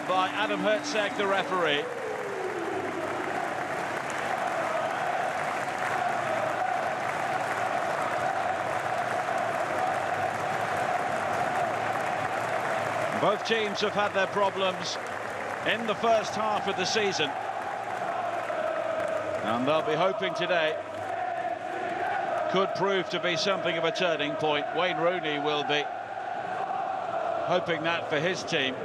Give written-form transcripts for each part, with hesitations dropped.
by Adam Hertzeg, the referee. Both teams have had their problems in the first half of the season, and they'll be hoping today could prove to be something of a turning point. Wayne Rooney will be hoping that for his team.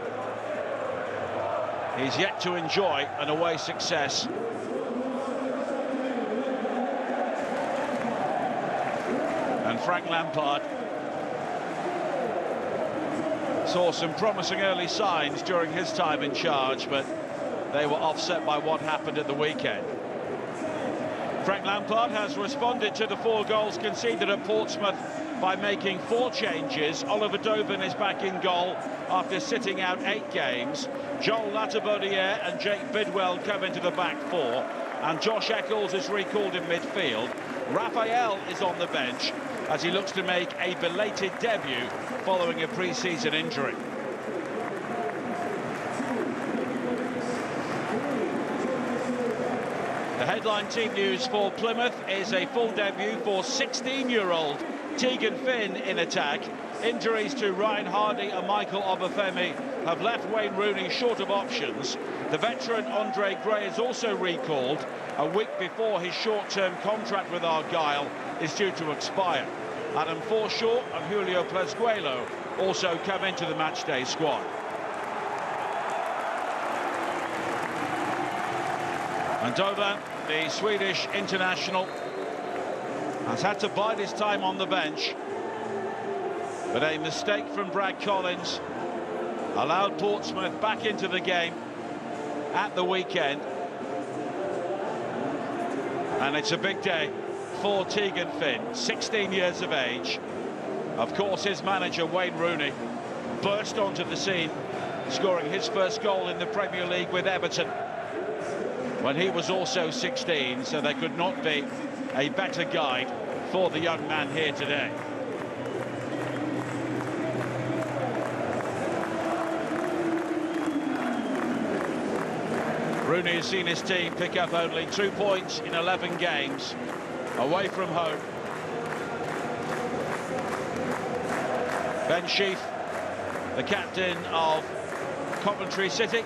He's yet to enjoy an away success. And Frank Lampard saw some promising early signs during his time in charge, but they were offset by what happened at the weekend. Frank Lampard has responded to the 4 goals conceded at Portsmouth by making 4 changes. Oliver Dovin is back in goal after sitting out 8 games. Joel Latabodiere and Jake Bidwell come into the back 4, and Josh Eccles is recalled in midfield. Raphael is on the bench as he looks to make a belated debut following a pre-season injury. The headline team news for Plymouth is a full debut for 16-year-old Tegan Finn in attack. Injuries to Ryan Hardy and Michael Obafemi have left Wayne Rooney short of options. The veteran Andre Gray is also recalled a week before his short-term contract with Argyle is due to expire. Adam Forshaw and Julio Plesguelo also come into the matchday squad. And Dovan, the Swedish international, has had to bide his time on the bench, but a mistake from Brad Collins allowed Portsmouth back into the game at the weekend. And it's a big day for Tegan Finn, 16 years of age. Of course, his manager, Wayne Rooney, burst onto the scene, scoring his first goal in the Premier League with Everton when he was also 16, so there could not be a better guide for the young man here today. Rooney has seen his team pick up only 2 points in 11 games away from home. Ben Sheaf, the captain of Coventry City,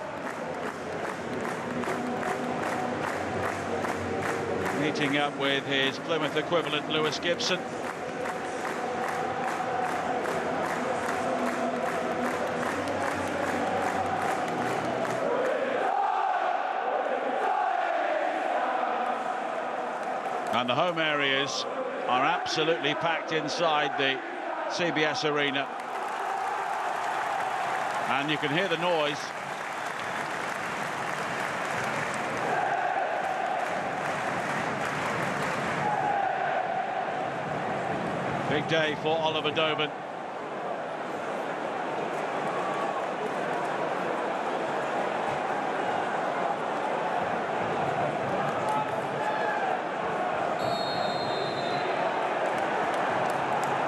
meeting up with his Plymouth equivalent Lewis Gibson. And the home areas are absolutely packed inside the CBS Arena. And you can hear the noise. Big day for Oliver Dovin.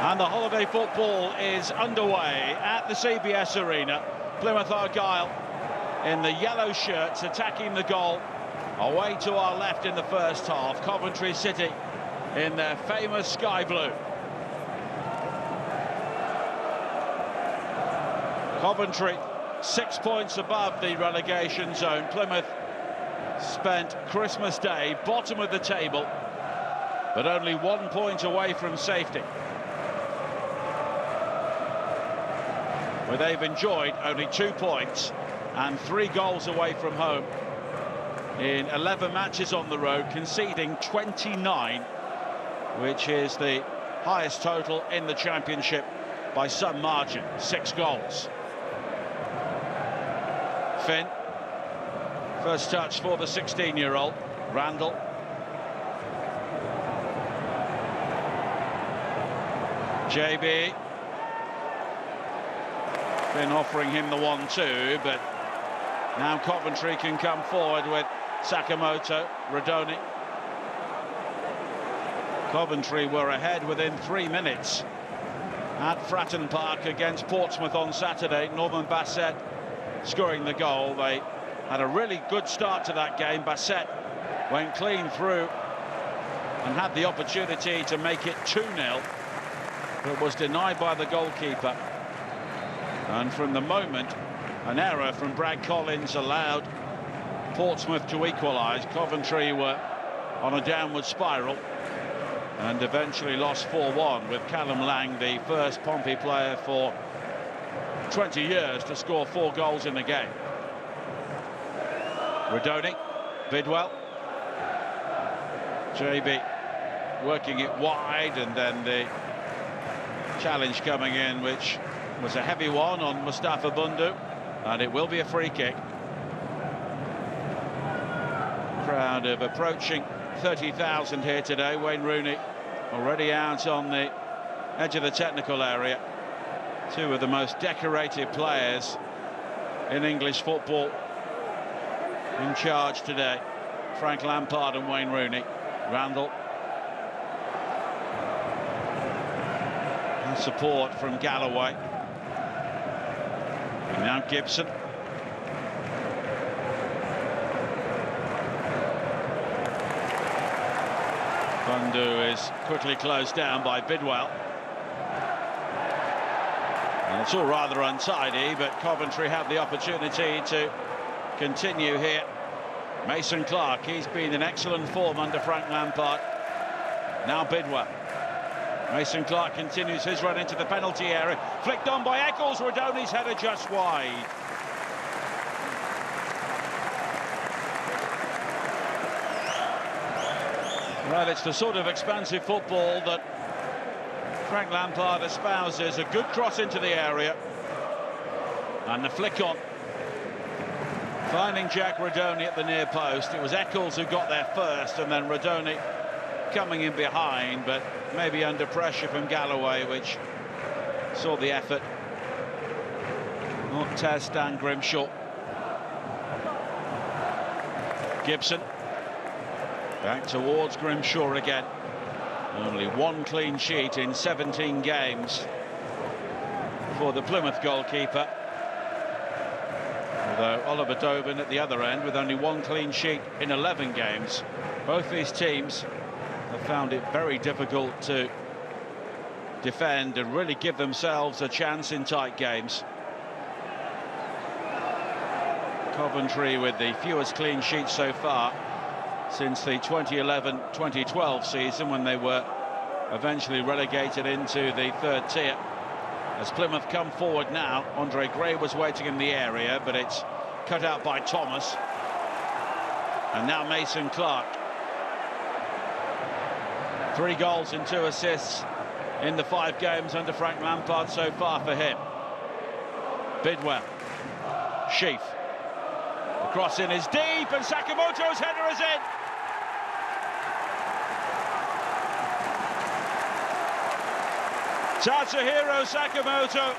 And the holiday football is underway at the CBS Arena. Plymouth Argyle in the yellow shirts attacking the goal. Away to our left in the first half, Coventry City in their famous sky blue. Coventry 6 points above the relegation zone. Plymouth spent Christmas Day bottom of the table, but only 1 point away from safety, where they've enjoyed only 2 points and 3 goals away from home in 11 matches on the road, conceding 29, which is the highest total in the Championship by some margin, 6 goals. Finn, first touch for the 16-year-old, Randall. JB. Finn offering him the 1-2, but now Coventry can come forward with Sakamoto, Radoni. Coventry were ahead within 3 minutes at Fratton Park against Portsmouth on Saturday. Norman Bassett scoring the goal. They had a really good start to that game. Bassett went clean through and had the opportunity to make it 2-0, but was denied by the goalkeeper. And from the moment an error from Brad Collins allowed Portsmouth to equalise, Coventry were on a downward spiral and eventually lost 4-1, with Callum Lang, the first Pompey player for 20 years to score 4 goals in a game. Redoni, Bidwell, JB working it wide, and then the challenge coming in, which was a heavy one on Mustafa Bundu, and it will be a free kick. Crowd of approaching 30,000 here today. Wayne Rooney already out on the edge of the technical area. Two of the most decorated players in English football in charge today, Frank Lampard and Wayne Rooney. Randall, and support from Galloway, and now Gibson. Bundu is quickly closed down by Bidwell, and it's all rather untidy, but Coventry have the opportunity to continue here. Mason Clark, he's been in excellent form under Frank Lampard. Now Bidwell. Mason Clark continues his run into the penalty area, flicked on by Eccles. Redoni's header just wide. Well, it's the sort of expansive football that Frank Lampard espouses. A good cross into the area, and the flick on, finding Jack Redoni at the near post. It was Eccles who got there first, and then Redoni coming in behind, but maybe under pressure from Galloway, which saw the effort. Not Tez Dan Grimshaw. Gibson back towards Grimshaw again. Only 1 clean sheet in 17 games for the Plymouth goalkeeper, although Oliver Dobin at the other end with only 1 clean sheet in 11 games. Both these teams have found it very difficult to defend and really give themselves a chance in tight games. Coventry with the fewest clean sheets so far since the 2011-2012 season, when they were eventually relegated into the 3rd tier. As Plymouth come forward now, Andre Gray was waiting in the area, but it's cut out by Thomas. And now Mason Clark. 3 goals and 2 assists in the 5 games under Frank Lampard so far for him. Bidwell. Sheaf. The cross in is deep, and Sakamoto's header is in. Tatsuhiro Sakamoto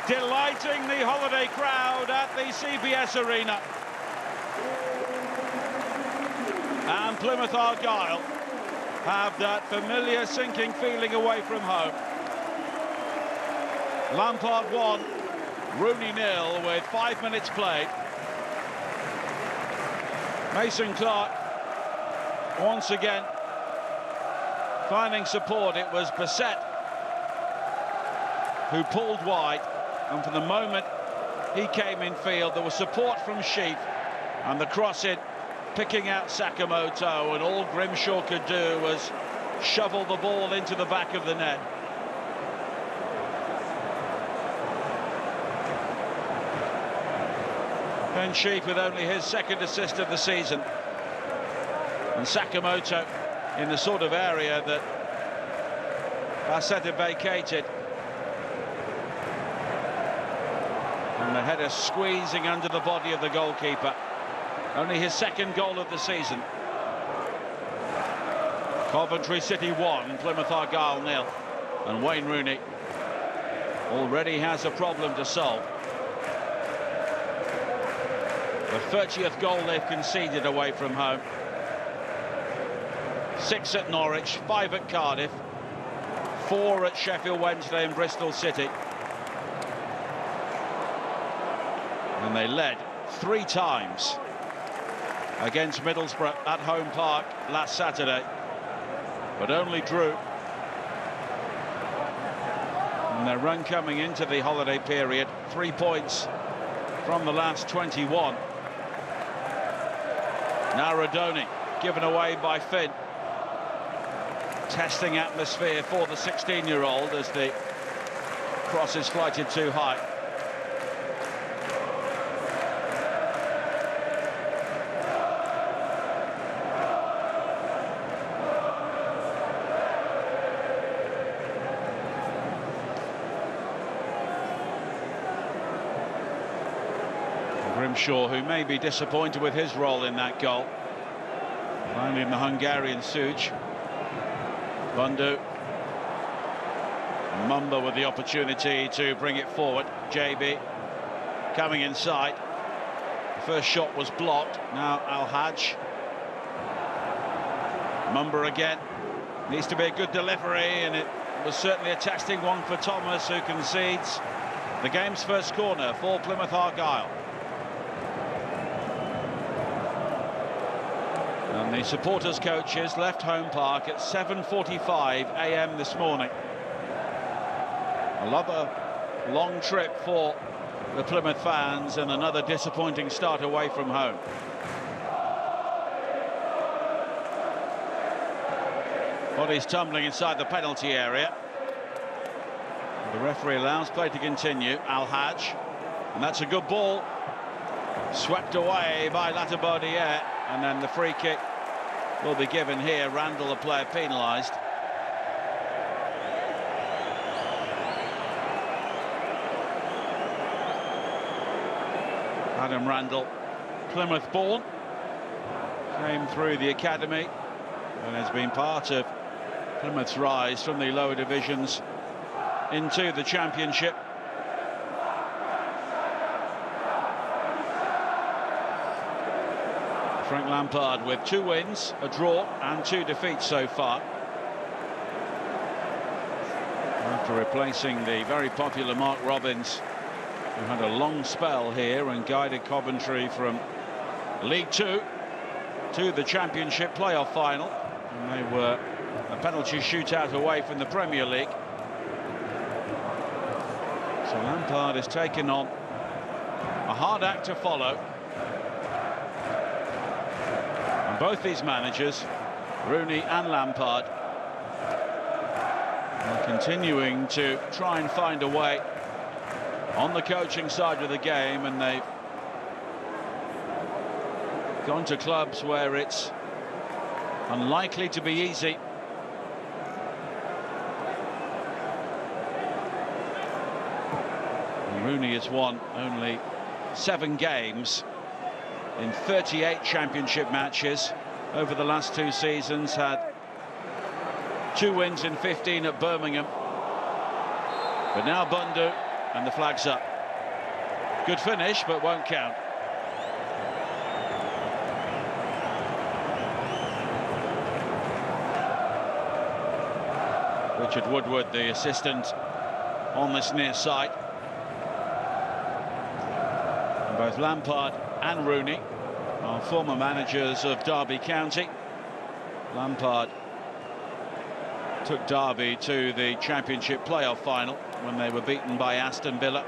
delighting the holiday crowd at the CBS Arena. And Plymouth Argyle have that familiar sinking feeling away from home. Lampard 1, Rooney 0 with 5 minutes played. Mason Clark once again finding support. It was Bassett who pulled wide, and for the moment he came in field, there was support from Sheaf, and the cross in, picking out Sakamoto, and all Grimshaw could do was shovel the ball into the back of the net. Ben Sheaf with only his 2nd assist of the season, and Sakamoto in the sort of area that Bassett had vacated. And the header squeezing under the body of the goalkeeper. Only his 2nd goal of the season. Coventry City 1, Plymouth Argyle 0. And Wayne Rooney already has a problem to solve. The 30th goal they've conceded away from home. 6 at Norwich, 5 at Cardiff, 4 at Sheffield Wednesday and Bristol City. And they led 3 times against Middlesbrough at Home Park last Saturday, but only drew. And their run coming into the holiday period, 3 points from the last 21. Now Rodoni given away by Finn. Testing atmosphere for the 16-year-old as the cross is flighted too high. Grimshaw, who may be disappointed with his role in that goal, finding the Hungarian Suj. Bundu. Mumba with the opportunity to bring it forward. JB coming inside. The first shot was blocked. Now Al-Hajj. Mumba again. Needs to be a good delivery, and it was certainly a testing one for Thomas, who concedes the game's first corner for Plymouth Argyle. And the supporters' coaches left Home Park at 7:45 a.m. this morning. Another long trip for the Plymouth fans and another disappointing start away from home. Bodies tumbling inside the penalty area. The referee allows play to continue. Al-Hajj, and that's a good ball. Swept away by Latabaudiere, and then the free kick will be given here. Randall, a player penalised. Adam Randall, Plymouth born, came through the academy and has been part of Plymouth's rise from the lower divisions into the Championship. Frank Lampard with 2 wins, a draw and 2 defeats so far, after replacing the very popular Mark Robbins, who had a long spell here and guided Coventry from League 2 to the Championship playoff final. And they were a penalty shootout away from the Premier League. So Lampard has taken on a hard act to follow. And both these managers, Rooney and Lampard, are continuing to try and find a way on the coaching side of the game, and they've gone to clubs where it's unlikely to be easy. And Rooney has won only 7 games in 38 Championship matches over the last 2 seasons, had 2 wins in 15 at Birmingham. But now Bundu, and the flag's up. Good finish, but won't count. Richard Woodward, the assistant on this near side. And both Lampard and Rooney are former managers of Derby County. Lampard took Derby to the Championship playoff final when they were beaten by Aston Villa.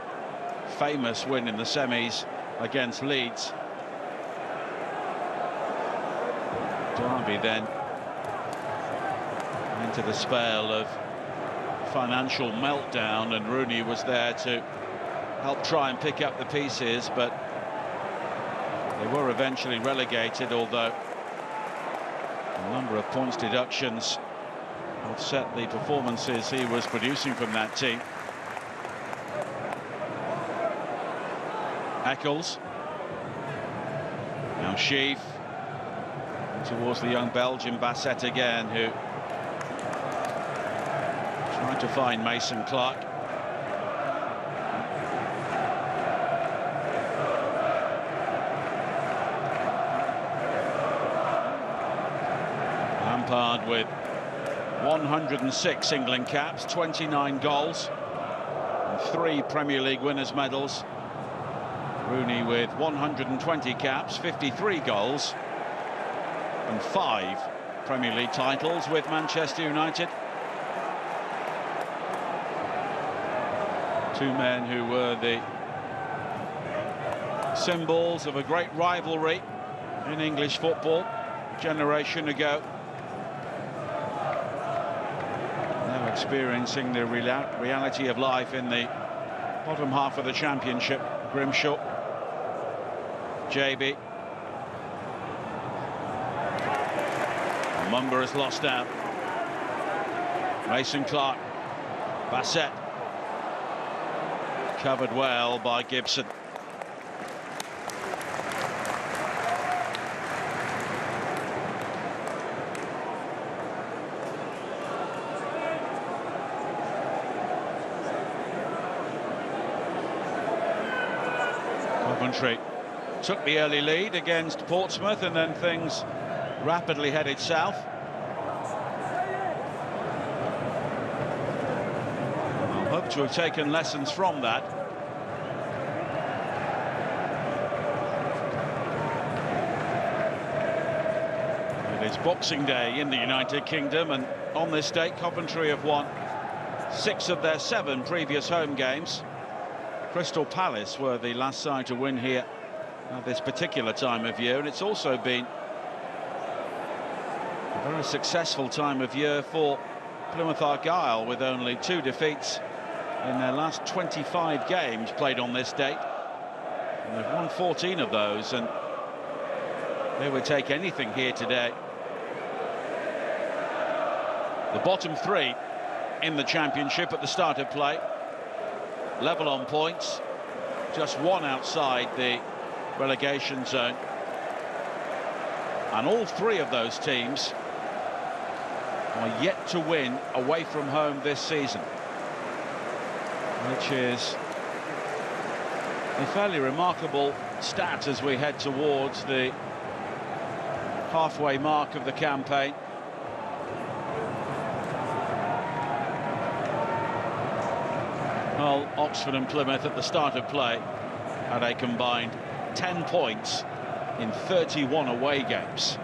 Famous win in the semis against Leeds. Derby then into the spell of financial meltdown, and Rooney was there to help try and pick up the pieces, but they were eventually relegated, although a number of points deductions offset the performances he was producing from that team. Eccles. Now Sheaf. Towards the young Belgian Bassett again, who tried to find Mason Clark. Lampard with 106 England caps, 29 goals, and 3 Premier League winners' medals. Rooney with 120 caps, 53 goals, and 5 Premier League titles with Manchester United. Two men who were the symbols of a great rivalry in English football a generation ago. Now experiencing the reality of life in the bottom half of the Championship. Grimshaw, JB. Mumba has lost out. Mason Clark, Bassett. Covered well by Gibson. Coventry took the early lead against Portsmouth, and then things rapidly headed south. I'll hope to have taken lessons from that. It is Boxing Day in the United Kingdom, and on this date Coventry have won 6 of their 7 previous home games. Crystal Palace were the last side to win here at this particular time of year, and it's also been a very successful time of year for Plymouth Argyle, with only 2 defeats in their last 25 games played on this date. And they've won 14 of those, and they would take anything here today. The bottom 3 in the Championship at the start of play, level on points, just 1 outside the relegation zone, and all 3 of those teams are yet to win away from home this season, which is a fairly remarkable stat as we head towards the halfway mark of the campaign. Well, Oxford and Plymouth at the start of play had a combined 10 points in 31 away games.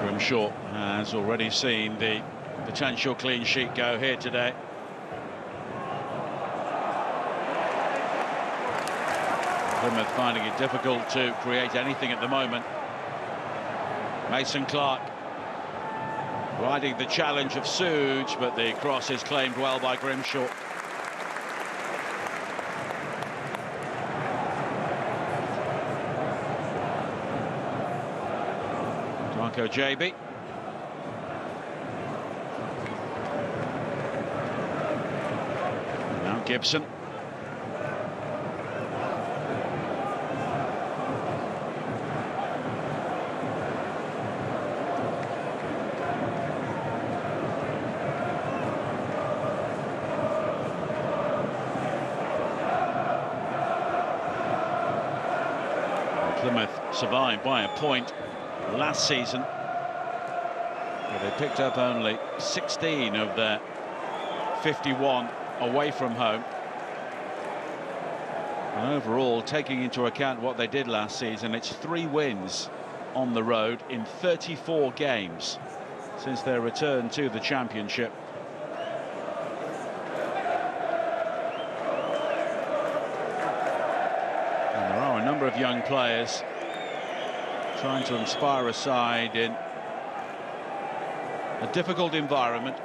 Grimshaw has already seen the potential clean sheet go here today. Plymouth finding it difficult to create anything at the moment. Mason Clark riding the challenge of Suge, but the cross is claimed well by Grimshaw. Darko JB. Now Gibson. Plymouth survived by a point last season, where they picked up only 16 of their 51 away from home. And overall, taking into account what they did last season, it's 3 wins on the road in 34 games since their return to the Championship. And there are a number of young players trying to inspire a side in a difficult environment.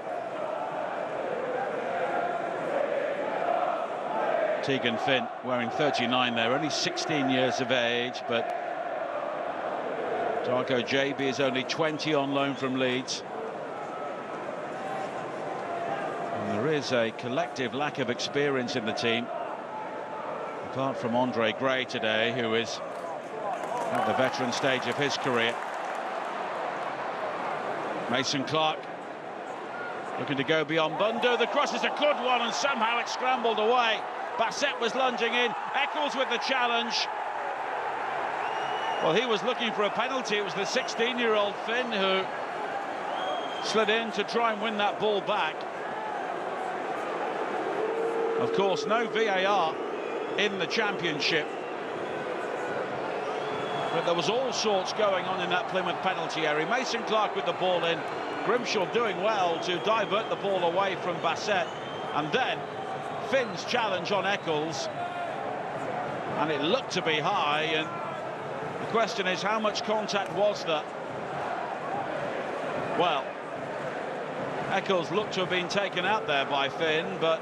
Tegan Finn wearing 39 there, only 16 years of age, but Darko JB is only 20, on loan from Leeds. And there is a collective lack of experience in the team, apart from Andre Gray today, who is at the veteran stage of his career. Mason Clark looking to go beyond Bundu. The cross is a good one, and somehow it's scrambled away. Bassett was lunging in. Eccles with the challenge. Well, he was looking for a penalty. It was the 16-year-old Finn who slid in to try and win that ball back. Of course, no VAR in the Championship. But there was all sorts going on in that Plymouth penalty area. Mason Clark with the ball in. Grimshaw doing well to divert the ball away from Bassett. And then Finn's challenge on Eccles. And it looked to be high. And the question is, how much contact was there? Well, Eccles looked to have been taken out there by Finn, but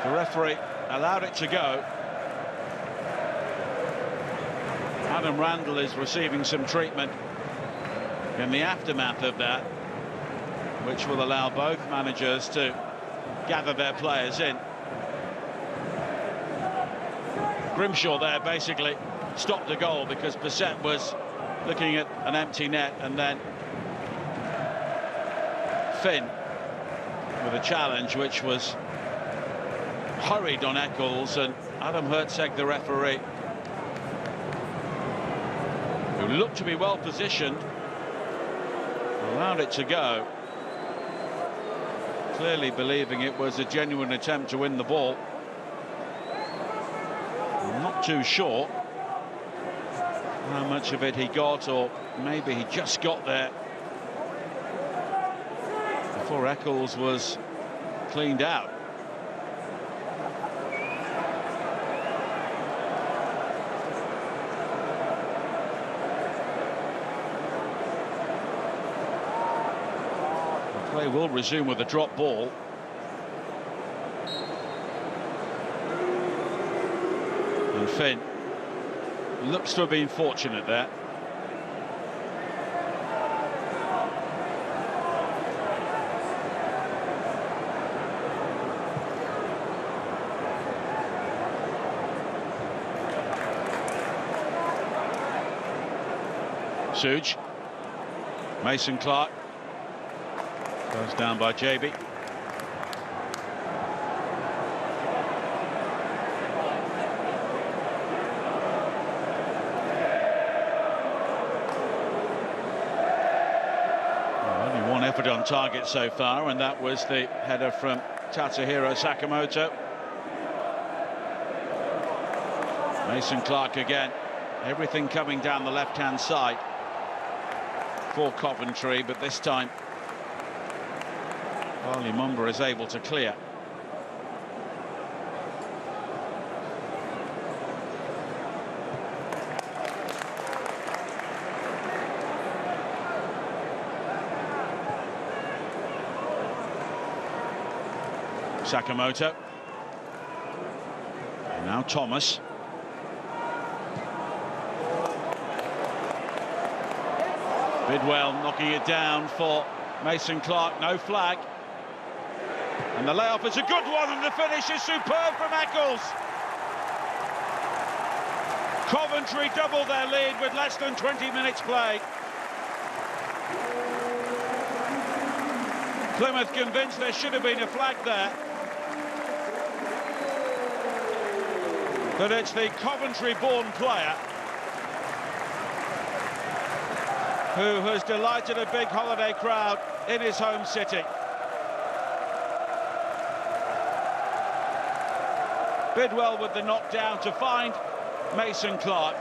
the referee allowed it to go. Adam Randall is receiving some treatment in the aftermath of that, which will allow both managers to gather their players in. Grimshaw there basically stopped the goal because Bassett was looking at an empty net, and then Finn with a challenge which was hurried on Eccles, and Adam Hertzeg, the referee, who looked to be well positioned, allowed it to go, clearly believing it was a genuine attempt to win the ball. I'm not too sure how much of it he got, or maybe he just got there before Eccles was cleaned out. The play will resume with a drop ball. And Finn looks to have been fortunate there. Suge. Mason Clark goes down by JB. Effort on target so far, and that was the header from Tatsuhiro Sakamoto. Mason Clark again, everything coming down the left-hand side for Coventry, but this time Lumumba is able to clear. Sakamoto. And now Thomas. Bidwell knocking it down for Mason Clark. No flag. And the layoff is a good one, and the finish is superb from Eccles. Coventry double their lead with less than 20 minutes played. Plymouth convinced there should have been a flag there. But it's the Coventry-born player who has delighted a big holiday crowd in his home city. Bidwell with the knockdown to find Mason Clark.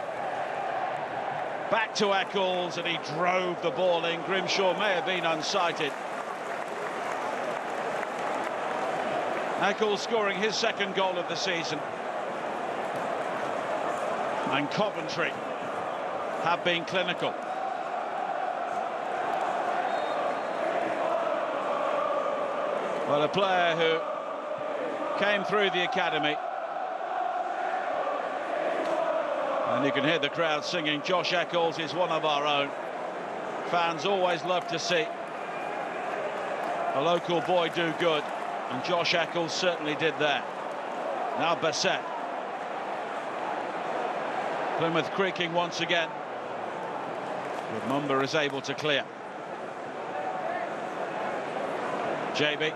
Back to Eccles, and he drove the ball in. Grimshaw may have been unsighted. Eccles scoring his second goal of the season. And Coventry have been clinical. Well, a player who came through the academy. And you can hear the crowd singing, Josh Eccles is one of our own. Fans always love to see a local boy do good, and Josh Eccles certainly did that. Now Bassett. Plymouth creaking once again. But Mumba is able to clear. JB.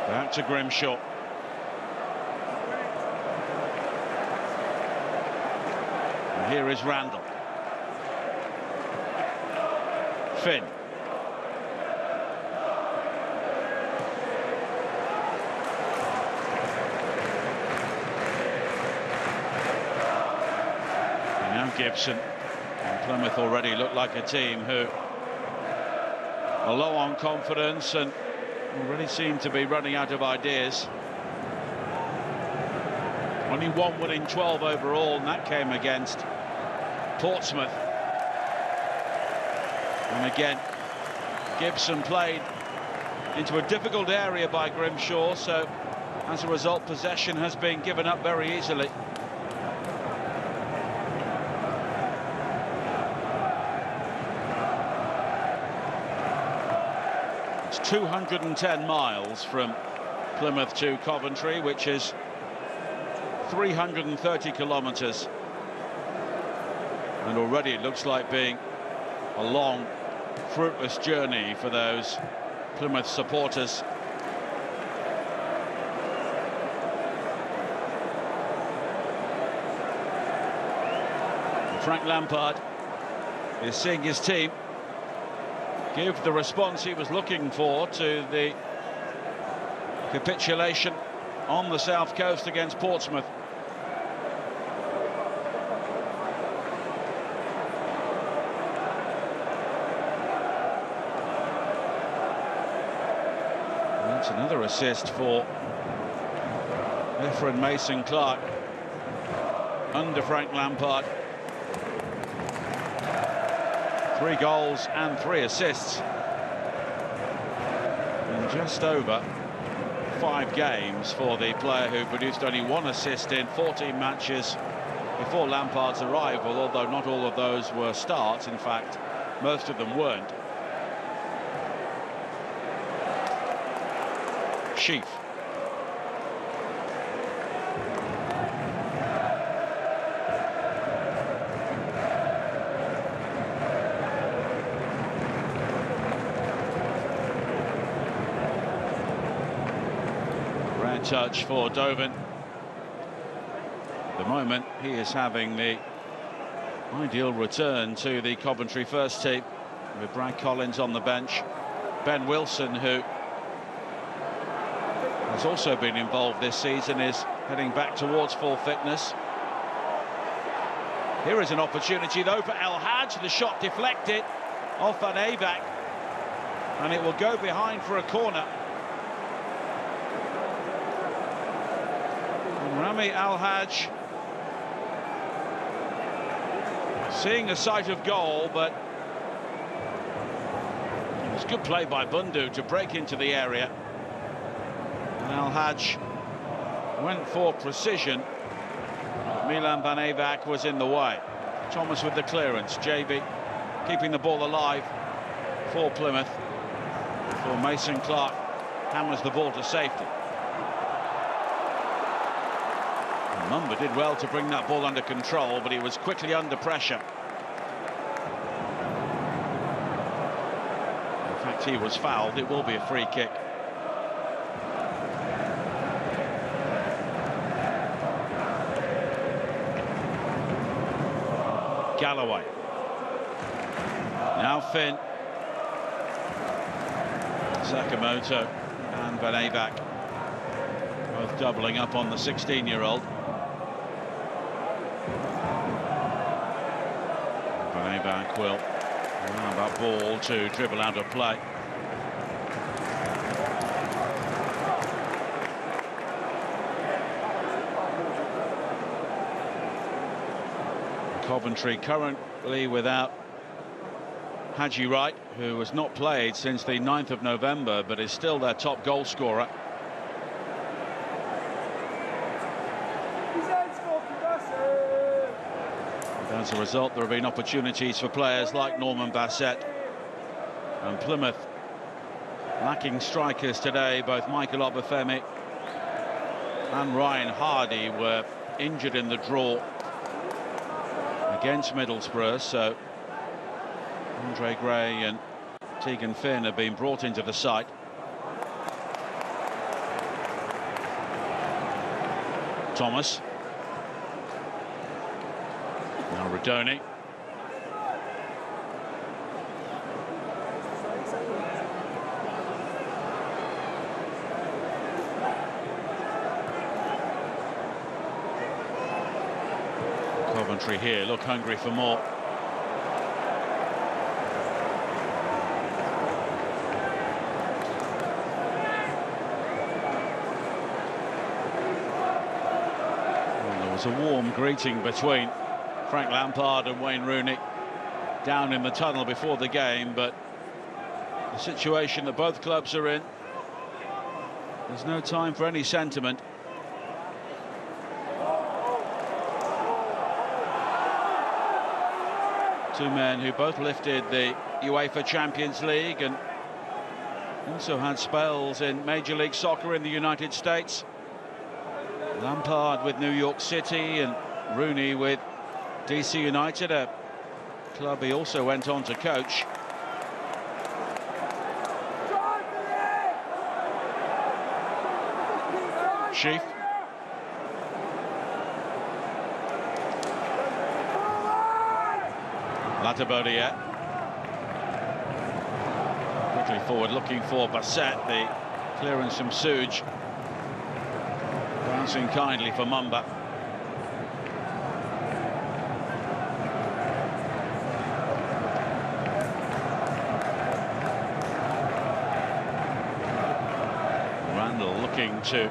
Back to Grimshaw. here is Randall. Finn. And now Gibson. And Plymouth already look like a team who are low on confidence and already seem to be running out of ideas. Only one win in 12 overall, and that came against Portsmouth. And again, Gibson played into a difficult area by Grimshaw, so as a result, possession has been given up very easily. It's 210 miles from Plymouth to Coventry, which is 330 kilometres. And already it looks like being a long, fruitless journey for those Plymouth supporters. Frank Lampard is seeing his team give the response he was looking for to the capitulation on the south coast against Portsmouth. That's another assist for Efren Mason-Clark under Frank Lampard. 3 goals and 3 assists in just over 5 games for the player who produced only 1 assist in 14 matches before Lampard's arrival, although not all of those were starts. In fact, most of them weren't. Sheaf. Grand touch for Dovin. At the moment, he is having the ideal return to the Coventry first team, with Brad Collins on the bench. Ben Wilson, who has also been involved this season, is heading back towards full fitness. Here is an opportunity though for El Hadj. The shot deflected off Van Ayback, and it will go behind for a corner. And Rami El Hadj seeing a sight of goal, but it was good play by Bundu to break into the area. El Hadj went for precision. Milan Van Ayback was in the way. Thomas with the clearance. JB keeping the ball alive for Plymouth. For Mason-Clark hammers the ball to safety. And Mumba did well to bring that ball under control, but he was quickly under pressure. In fact, he was fouled. It will be a free kick. Galloway. Now Finn. Sakamoto and Van Ayback both doubling up on the 16-year-old. Van Ayback will allow that ball to dribble out of play. Coventry currently without Haji Wright, who has not played since the 9th of November, but is still their top goal scorer. As a result, there have been opportunities for players like Norman Bassett. And Plymouth lacking strikers today. Both Michael Obafemi and Ryan Hardy were injured in the draw against Middlesbrough, so Andre Gray and Tegan Finn have been brought into the side. Thomas. Now Redoni. Coventry here look hungry for more. Well, there was a warm greeting between Frank Lampard and Wayne Rooney down in the tunnel before the game, but the situation that both clubs are in, there's no time for any sentiment. Two men who both lifted the UEFA Champions League and also had spells in Major League Soccer in the United States. Lampard with New York City and Rooney with DC United, a club he also went on to coach. Sheaf. Latabodier. Quickly forward, looking for Bassett. The clearance from Suge. Bouncing kindly for Mumba. Randall looking to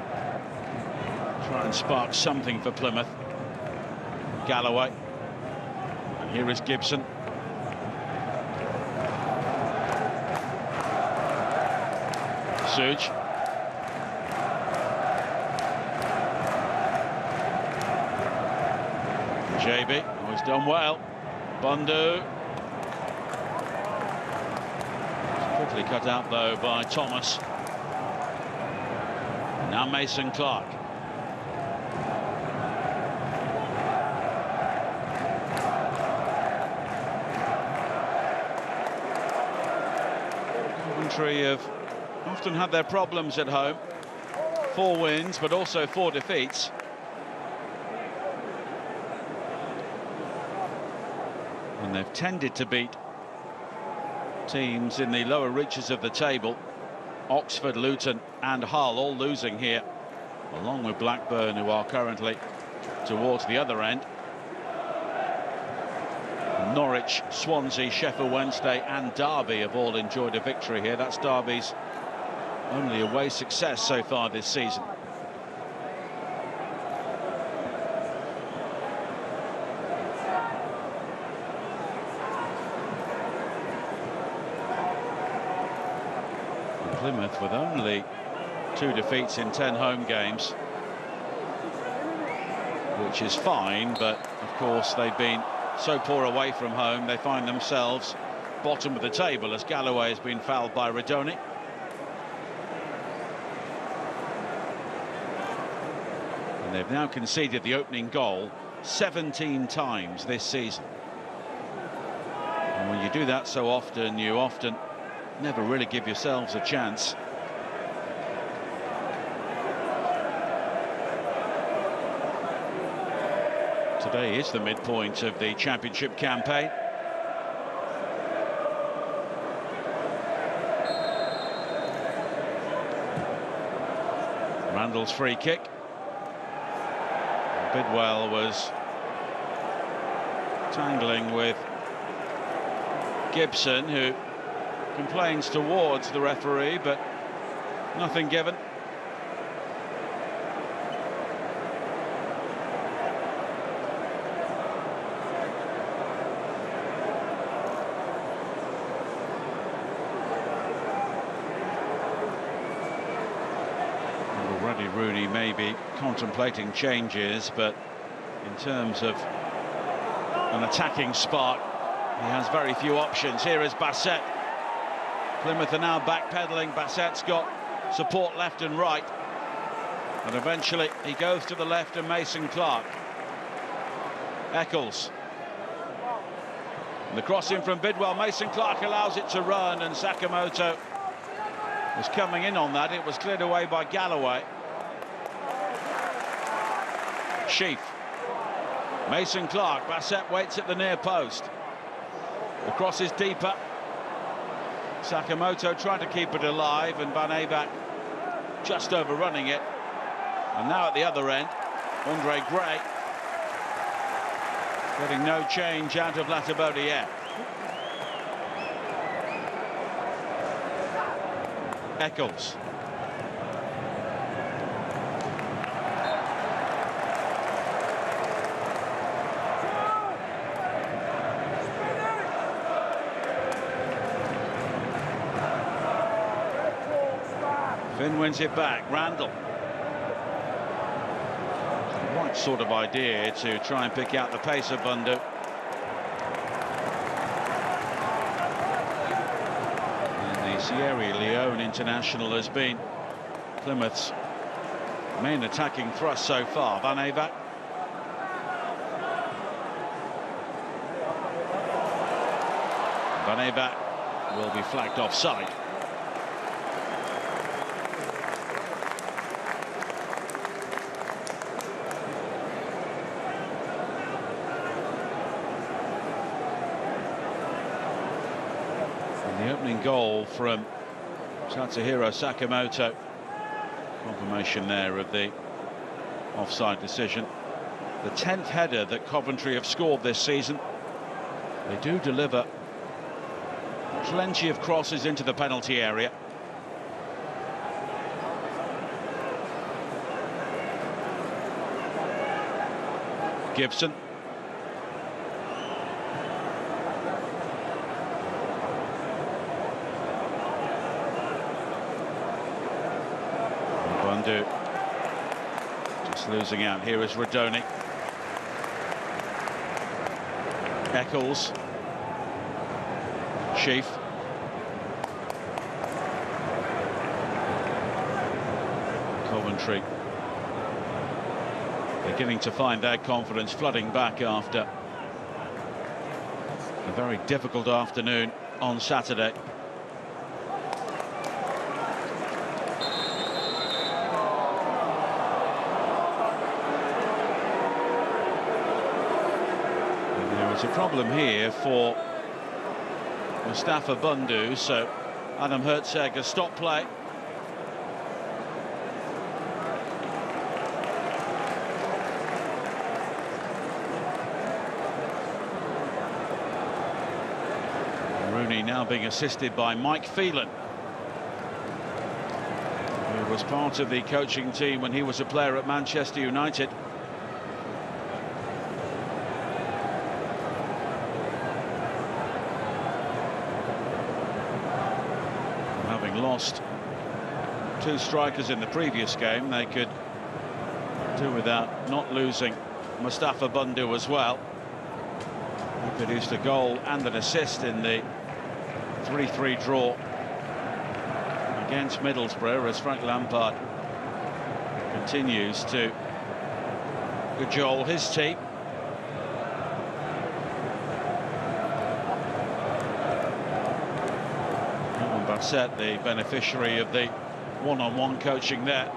try and spark something for Plymouth. Galloway. And here is Gibson. Suge. JB, always done well. Bundu. Quickly cut out though by Thomas. Now Mason Clark. Coventry have often had their problems at home. 4 wins, but also 4 defeats. And they've tended to beat teams in the lower reaches of the table. Oxford, Luton and Hull all losing here, along with Blackburn, who are currently towards the other end. Norwich, Swansea, Sheffield Wednesday and Derby have all enjoyed a victory here. That's Derby's only away success so far this season. And Plymouth with only 2 defeats in 10 home games, which is fine, but of course they've been so poor away from home they find themselves bottom of the table as Galloway has been fouled by Redoni. And they've now conceded the opening goal 17 times this season. And when you do that so often, you often never really give yourselves a chance. Today is the midpoint of the championship campaign. Randall's free kick. Bidwell was tangling with Gibson, who complains towards the referee, but nothing given. Already Rooney may be contemplating changes, but in terms of an attacking spark, he has very few options. Here is Bassett. Plymouth are now backpedaling. Bassett's got support left and right, and eventually he goes to the left and Mason Clark. Eccles. And the cross in from Bidwell. Mason Clark allows it to run, and Sakamoto was coming in on that. It was cleared away by Galloway. Sheaf. Mason Clark. Bassett waits at the near post. The cross is deeper. Sakamoto trying to keep it alive, and Van Eyck just overrunning it. And now at the other end, Andre Gray getting no change out of Latabodiere. Eccles. Finn wins it back. Randall. The right sort of idea to try and pick out the pace of Bundu. And the Sierra Leone international has been Plymouth's main attacking thrust so far. Van Eyck. Van Eyck will be flagged offside. The opening goal from Tatsuhiro Sakamoto. Confirmation there of the offside decision. The 10th header that Coventry have scored this season. They do deliver plenty of crosses into the penalty area. Gibson. Bundu just losing out. Here is Radoni. Eccles. Sheaf. Coventry beginning to find their confidence flooding back after a very difficult afternoon on Saturday. There's a problem here for Mustafa Bundu, so Adam Herzeg has stopped play. Rooney now being assisted by Mike Phelan, who was part of the coaching team when he was a player at Manchester United. Lost two strikers in the previous game, they could do without not losing Mustafa Bundu as well. He produced a goal and an assist in the 3-3 draw against Middlesbrough, as Frank Lampard continues to cajole his team. Bassett, the beneficiary of the one-on-one coaching there.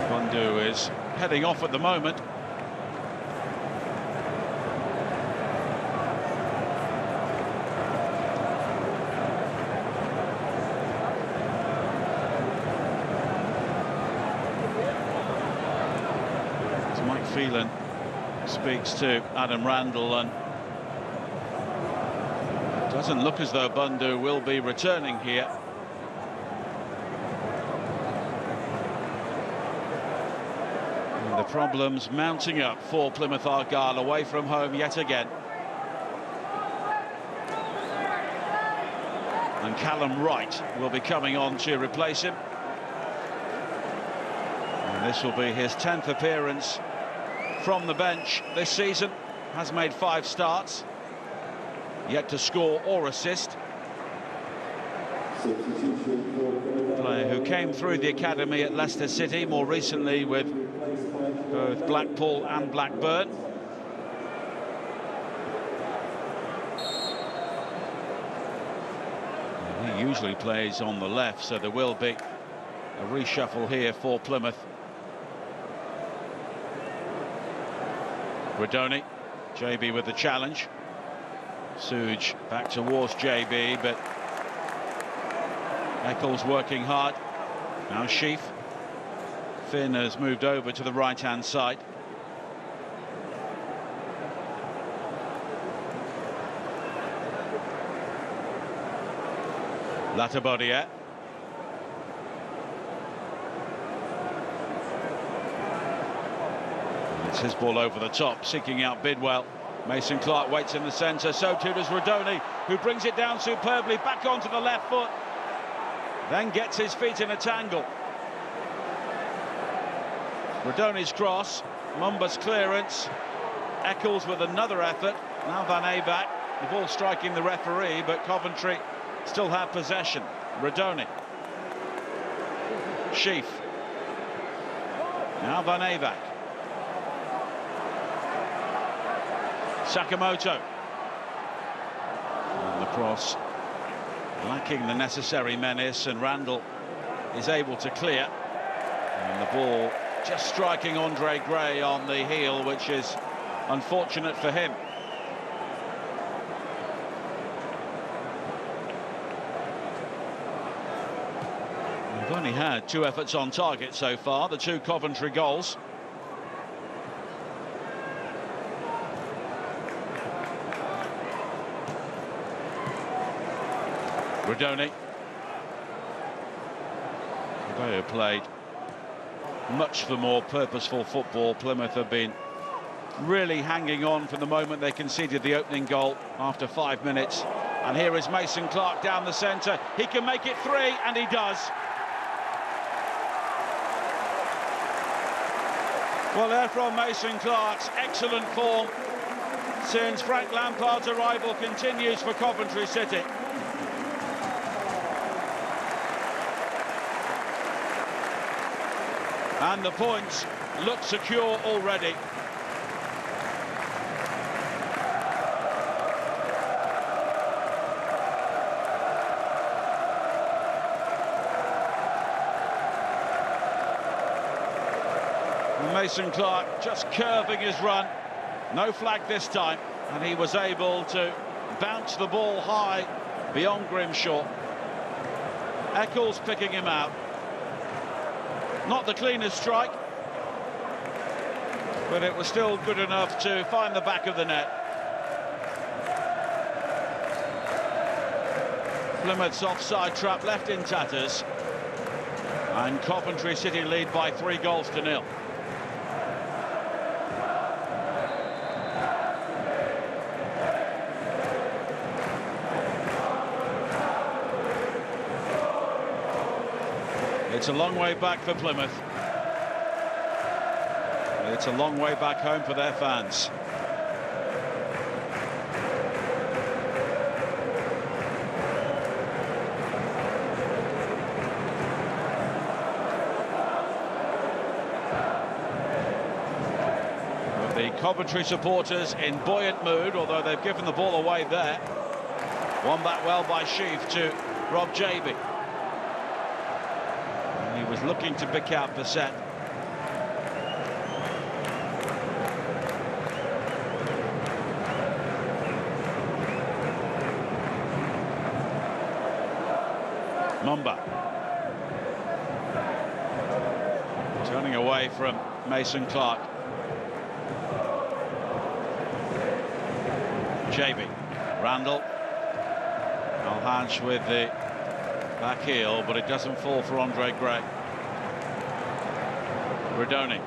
Bundu is heading off at the moment. Phelan speaks to Adam Randall, and it doesn't look as though Bundu will be returning here. And the problems mounting up for Plymouth Argyle away from home yet again. And Callum Wright will be coming on to replace him. And this will be his 10th appearance from the bench this season. Has made 5 starts, yet to score or assist. Player who came through the academy at Leicester City, more recently with both Blackpool and Blackburn. He usually plays on the left, so there will be a reshuffle here for Plymouth. Redoni, JB with the challenge. Suge back towards JB, but Eccles working hard. Now Sheaf. Finn has moved over to the right-hand side. Latabodier. It's his ball over the top, seeking out Bidwell. Mason Clark waits in the centre, so too does Redoni, who brings it down superbly, back onto the left foot. Then gets his feet in a tangle. Redoni's cross, Mumba's clearance. Eccles with another effort. Now Van Aback, the ball striking the referee, but Coventry still have possession. Redoni. Sheaf. Now Van Aback. Sakamoto. And the cross lacking the necessary menace, and Randall is able to clear. And the ball just striking Andre Gray on the heel, which is unfortunate for him. We've only had 2 efforts on target so far, the 2 Coventry goals. Redoni. They have played much for more purposeful football. Plymouth have been really hanging on from the moment they conceded the opening goal after 5 minutes. And here is Mason Clark down the centre. He can make it 3, and he does. Well, there from Mason Clark's excellent form since Frank Lampard's arrival continues for Coventry City. And the points look secure already. Mason Clark just curving his run. No flag this time, and he was able to bounce the ball high beyond Grimshaw. Eccles picking him out. Not the cleanest strike, but it was still good enough to find the back of the net. Plymouth's offside trap left in tatters, and Coventry City lead by 3 goals to 0. It's a long way back for Plymouth. It's a long way back home for their fans. With the Coventry supporters in buoyant mood, although they've given the ball away there. Won back well by Sheaf to Rob JB. He was looking to pick out Bissett. Mumba. Turning away from Mason Clark. JB. Randall. Al-Haj with the back heel, but it doesn't fall for Andre Gray. Redoni.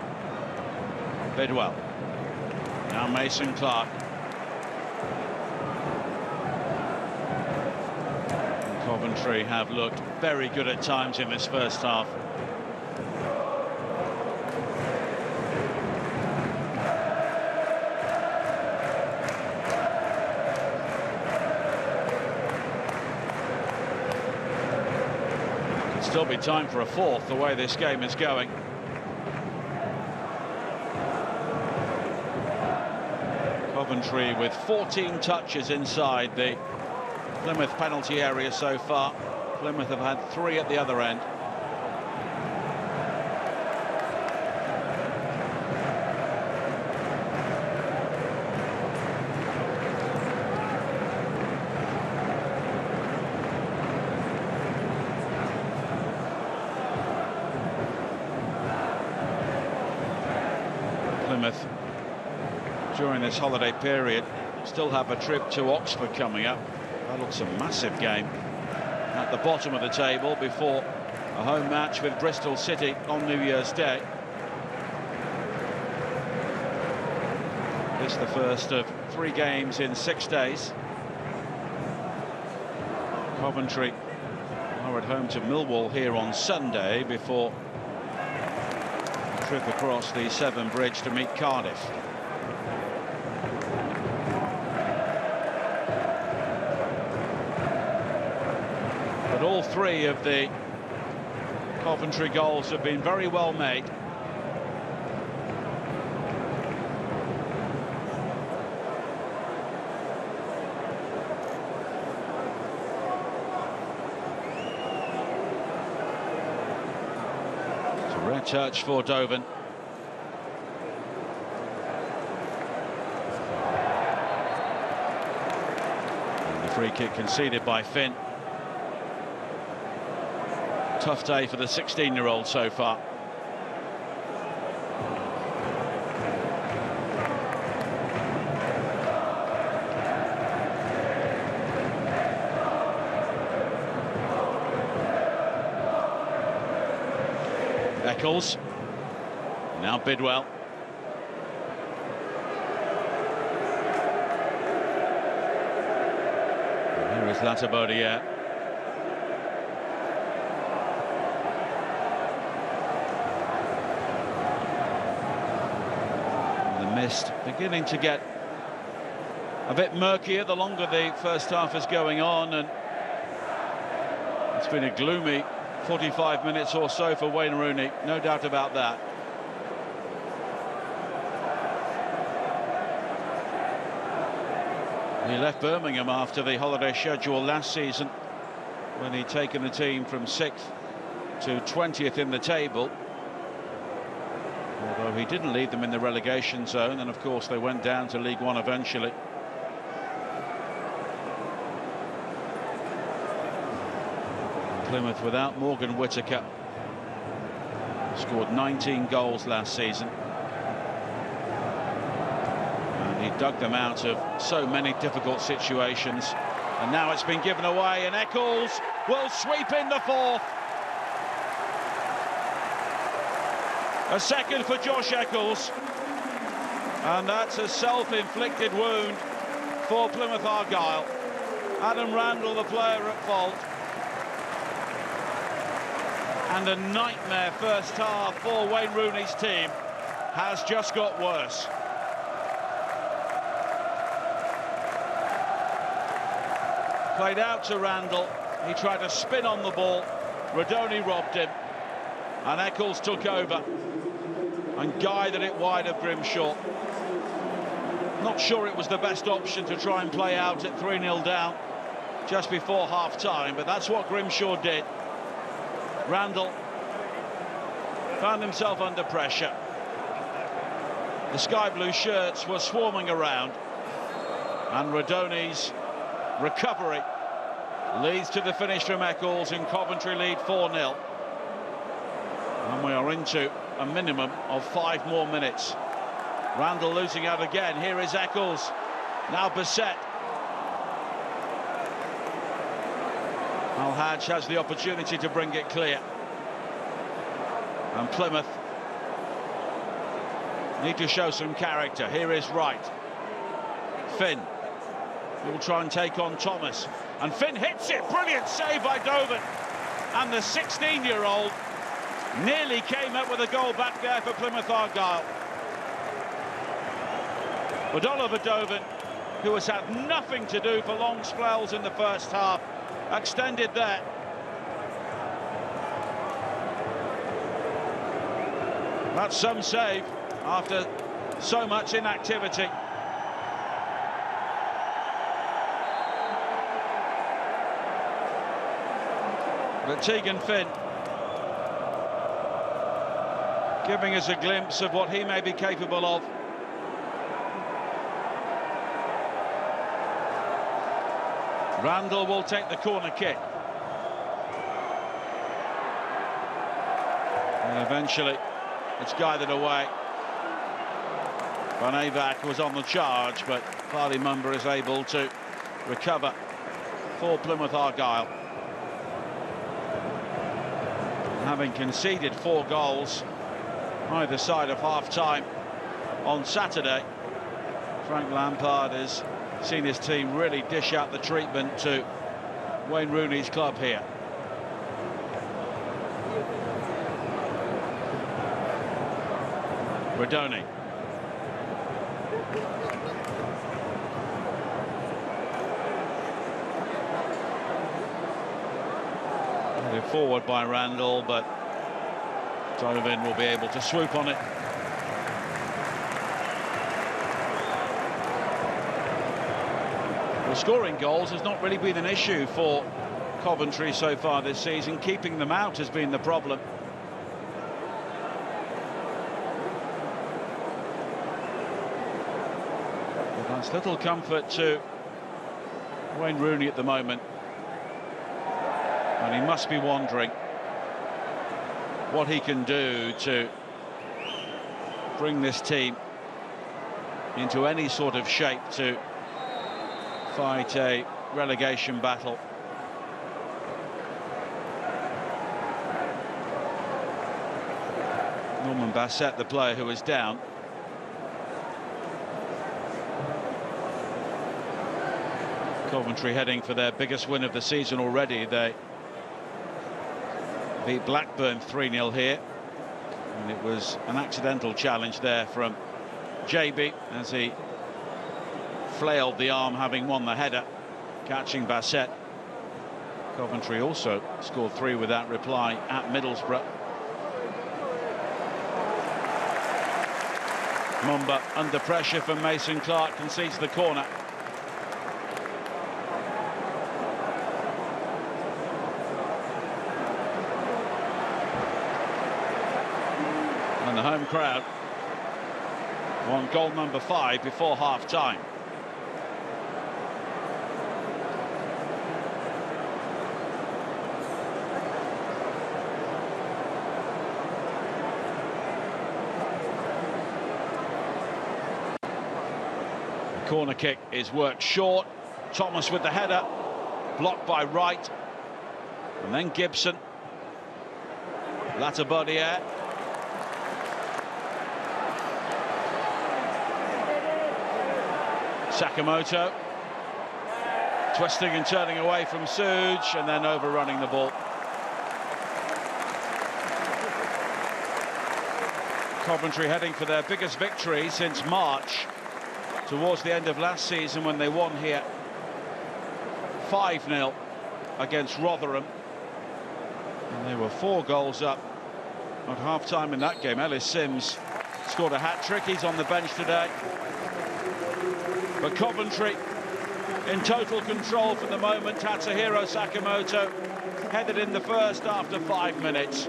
Bidwell. Now Mason Clark. And Coventry have looked very good at times in this first half. Still be time for a 4th, the way this game is going. Coventry with 14 touches inside the Plymouth penalty area so far. Plymouth have had 3 at the other end. Plymouth, during this holiday period, still have a trip to Oxford coming up. That looks a massive game at the bottom of the table before a home match with Bristol City on New Year's Day. This is the first of 3 games in 6 days. Coventry are at home to Millwall here on Sunday before a trip across the Severn Bridge to meet Cardiff. But all 3 of the Coventry goals have been very well made. It's a rare touch for Doven. And the free kick conceded by Finn. Tough day for the 16-year-old so far. Eccles. Now Bidwell. And here is Latabodiere. Mist beginning to get a bit murkier the longer the first half is going on, and it's been a gloomy 45 minutes or so for Wayne Rooney, no doubt about that. He left Birmingham after the holiday schedule last season when he'd taken the team from 6th to 20th in the table. Although he didn't leave them in the relegation zone, and of course they went down to League One eventually. Plymouth without Morgan Whittaker scored 19 goals last season, and he dug them out of so many difficult situations, and now it's been given away, and Eccles will sweep in the 4th. A second for Josh Eccles, and that's a self-inflicted wound for Plymouth Argyle. Adam Randall, the player, at fault. And a nightmare first half for Wayne Rooney's team has just got worse. Played out to Randall, he tried to spin on the ball, Rodoni robbed him, and Eccles took over and guided it wide of Grimshaw. Not sure it was the best option to try and play out at 3-0 down just before half-time, but that's what Grimshaw did. Randall found himself under pressure. The sky blue shirts were swarming around, and Rodoni's recovery leads to the finish from Eccles, and Coventry lead 4-0. And we are into a minimum of 5 more minutes. Randall losing out again. Here is Eccles. Now Bissett. Al-Hadj has the opportunity to bring it clear. And Plymouth need to show some character. Here is Wright. Finn. He will try and take on Thomas. And Finn hits it. Brilliant save by Doven. And the 16-year-old nearly came up with a goal back there for Plymouth Argyle. But Oliver Doven, who has had nothing to do for long spells in the first half, extended that. That's some save after so much inactivity. But Tegan Finn giving us a glimpse of what he may be capable of. Randall will take the corner kick. And eventually it's guided away. Van Avac was on the charge, but Farley Mumba is able to recover for Plymouth Argyle. Having conceded 4 goals either side of half-time on Saturday, Frank Lampard has seen his team really dish out the treatment to Wayne Rooney's club here. Redoni. Forward by Randall, but Donovan will be able to swoop on it. Well, scoring goals has not really been an issue for Coventry so far this season. Keeping them out has been the problem. But that's little comfort to Wayne Rooney at the moment. And he must be wondering what he can do to bring this team into any sort of shape to fight a relegation battle. Norman Bassett, the player who is down. Coventry heading for their biggest win of the season already. They beat Blackburn 3-0 here, and it was an accidental challenge there from JB as he flailed the arm, having won the header, catching Bassett. Coventry also scored 3 with that reply at Middlesbrough. Mumba under pressure from Mason Clark, concedes the corner. And the home crowd won goal number 5 before half-time. The corner kick is worked short. Thomas with the header, blocked by Wright, and then Gibson. Latabodiere. Sakamoto twisting and turning away from Suge, and then overrunning the ball. Coventry heading for their biggest victory since March, towards the end of last season when they won here 5-0 against Rotherham. And they were 4 goals up at half-time in that game. Ellis Sims scored a hat-trick. He's on the bench today. But Coventry in total control for the moment. Tatsuhiro Sakamoto headed in the first after 5 minutes.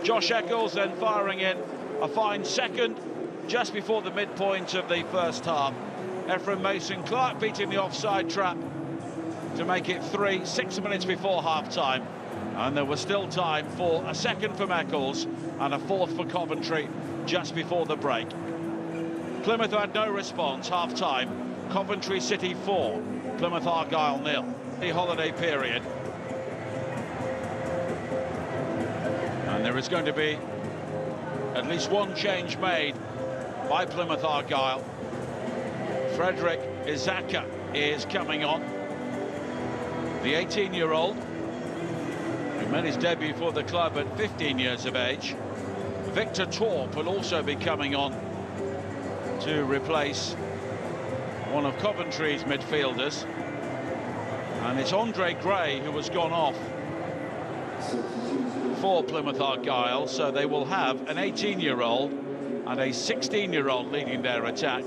Josh Eccles then firing in a fine second just before the midpoint of the first half. Ephraim Mason-Clark beating the offside trap to make it 3, 6 minutes before half-time. And there was still time for a second from Eccles and a 4th for Coventry just before the break. Plymouth had no response, half-time. Coventry City 4, Plymouth Argyle 0. The holiday period. And there is going to be at least one change made by Plymouth Argyle. Frederick Izaka is coming on. The 18-year-old who made his debut for the club at 15 years of age. Victor Torp will also be coming on to replace one of Coventry's midfielders, and it's Andre Gray who has gone off for Plymouth Argyle, so they will have an 18-year-old and a 16-year-old leading their attack.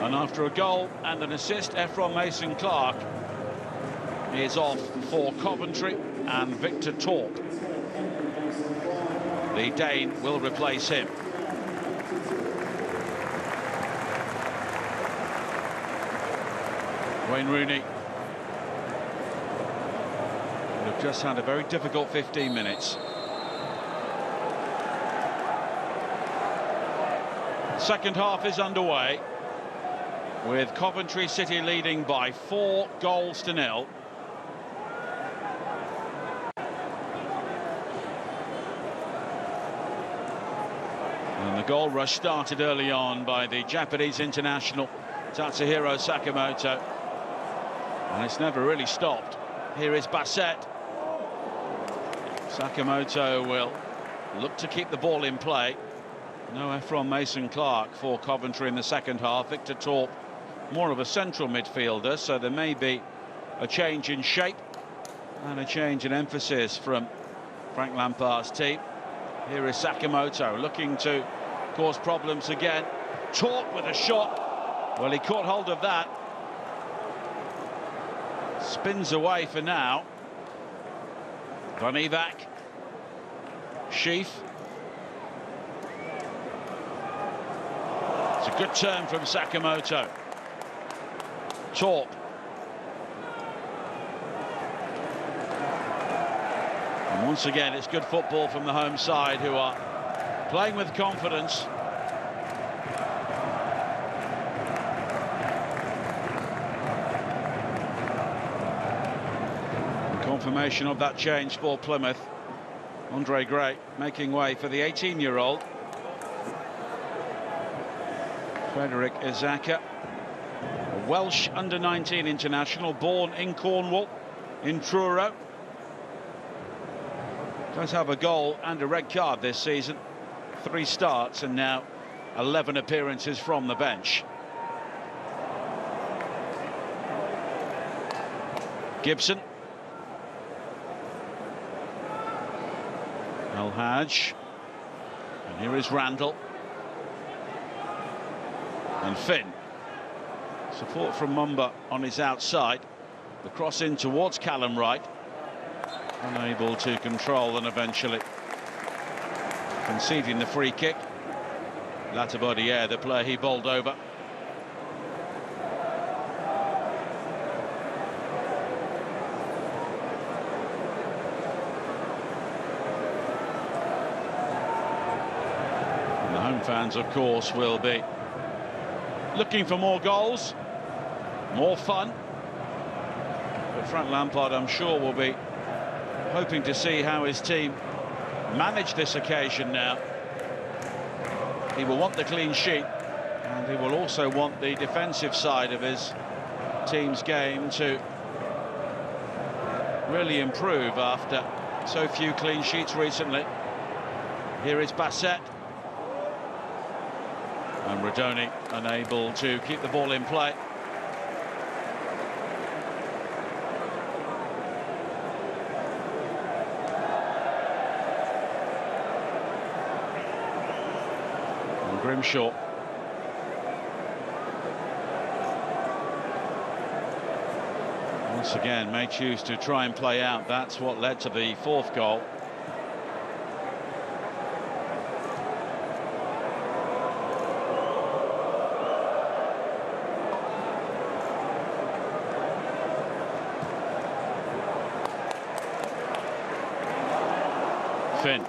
And after a goal and an assist, Ephraim Mason-Clark is off for Coventry, and Victor Torp, the Dane, will replace him. Wayne Rooney would have just had a very difficult 15 minutes. Second half is underway, with Coventry City leading by 4 goals to 0. And the goal rush started early on by the Japanese international Tatsuhiro Sakamoto, and it's never really stopped. Here is Bassett. Sakamoto will look to keep the ball in play. No Ephron Mason-Clark for Coventry in the second half. Victor Torp, more of a central midfielder, so there may be a change in shape and a change in emphasis from Frank Lampard's team. Here is Sakamoto looking to cause problems again. Torp with a shot. Well, he caught hold of that. Spins away for now. Van Ivak. Sheaf. It's a good turn from Sakamoto. Torp. And once again, it's good football from the home side, who are playing with confidence. And confirmation of that change for Plymouth. Andre Gray making way for the 18-year-old. Frederick Izaka, a Welsh under-19 international, born in Cornwall, in Truro. Does have a goal and a red card this season. 3 starts and now 11 appearances from the bench. Gibson. El Hadj. And here is Randall. And Finn. Support from Mumba on his outside. The cross in towards Callum Wright. Unable to control and eventually conceding the free kick. Latabodiere, the player he bowled over. And the home fans, of course, will be looking for more goals, more fun. But Frank Lampard, I'm sure, will be hoping to see how his team manage this occasion now. He will want the clean sheet, and he will also want the defensive side of his team's game to really improve after so few clean sheets recently. Here is Bassett. And Rodoni unable to keep the ball in play. And Grimshaw. Once again may choose to try and play out. That's what led to the 4th goal. Finn.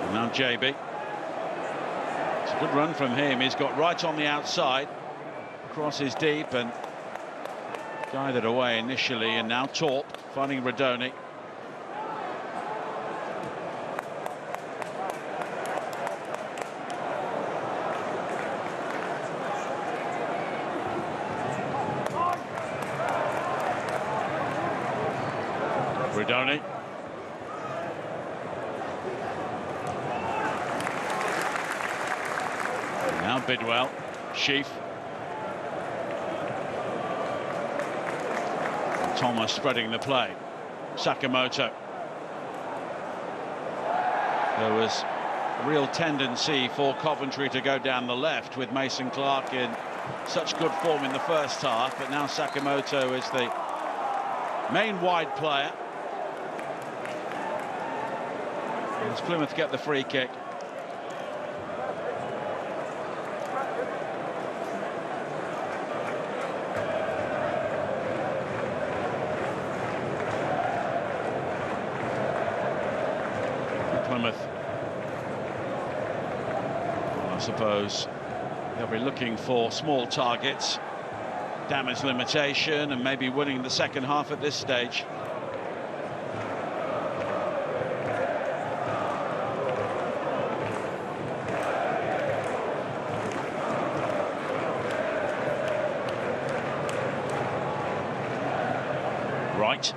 And now JB. It's a good run from him. He's got right on the outside. Crosses deep and guided away initially, and now Torp finding Rodoni. Rodoni. Now Bidwell. Sheaf. And Thomas spreading the play. Sakamoto. There was a real tendency for Coventry to go down the left with Mason-Clark in such good form in the first half, but now Sakamoto is the main wide player. As Plymouth get the free kick. Plymouth, I suppose they'll be looking for small targets, damage limitation, and maybe winning the second half at this stage. Right.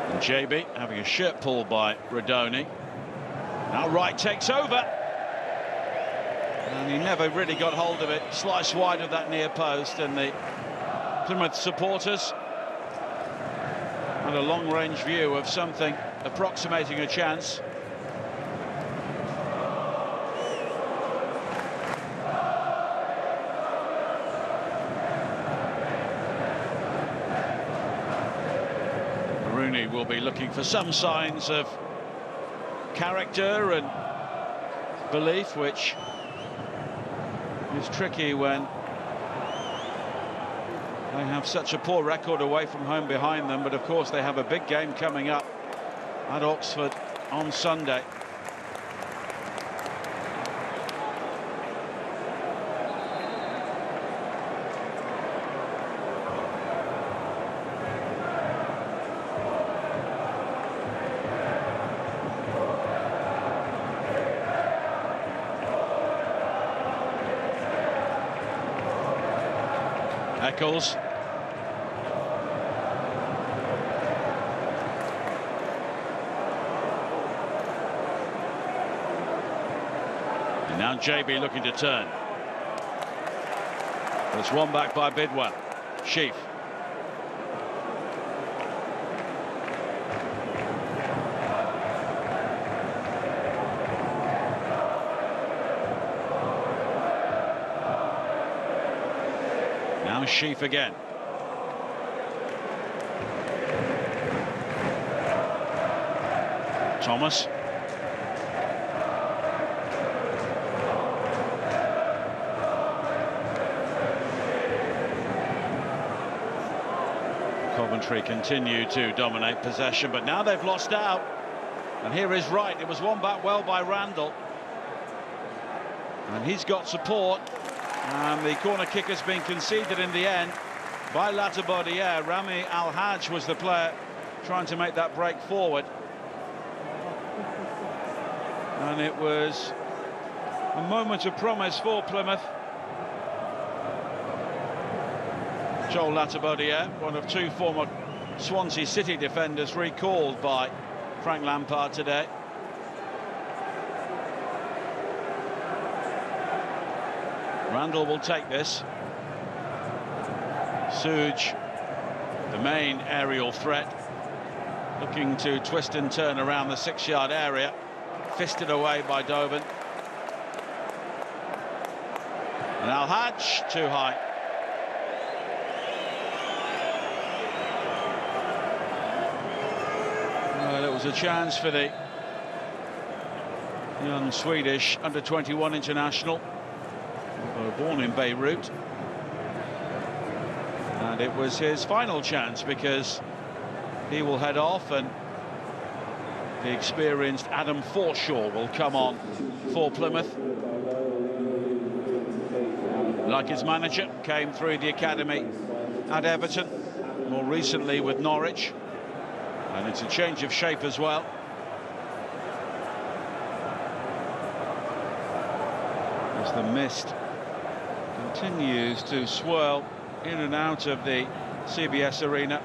And JB having a shirt pulled by Rodoni. Now Wright takes over. And he never really got hold of it. Sliced wide of that near post, and the Plymouth supporters had a long-range view of something approximating a chance. Rooney will be looking for some signs of character and belief, which is tricky when they have such a poor record away from home behind them. But of course they have a big game coming up at Oxford on Sunday. Eccles. And now JB looking to turn. There's one back by Bidwell. Sheaf. Now Sheaf again. Thomas. Coventry continue to dominate possession, but now they've lost out. And here is Wright. It was won back well by Randall. And he's got support. And the corner kick has been conceded in the end by Latabodiere. Rami Al-Hajj was the player trying to make that break forward. And it was a moment of promise for Plymouth. Joel Latabodiere, one of two former Swansea City defenders, recalled by Frank Lampard today. Randall will take this. Suge, the main aerial threat, looking to twist and turn around the 6-yard area. Fisted away by Doban. And Al-Hajj too high. Well, it was a chance for the young Swedish under-21 international. Born in Beirut, and it was his final chance because he will head off and the experienced Adam Forshaw will come on for Plymouth. Like his manager, came through the academy at Everton, more recently with Norwich, and it's a change of shape as well. As the mist continues to swirl in and out of the CBS Arena.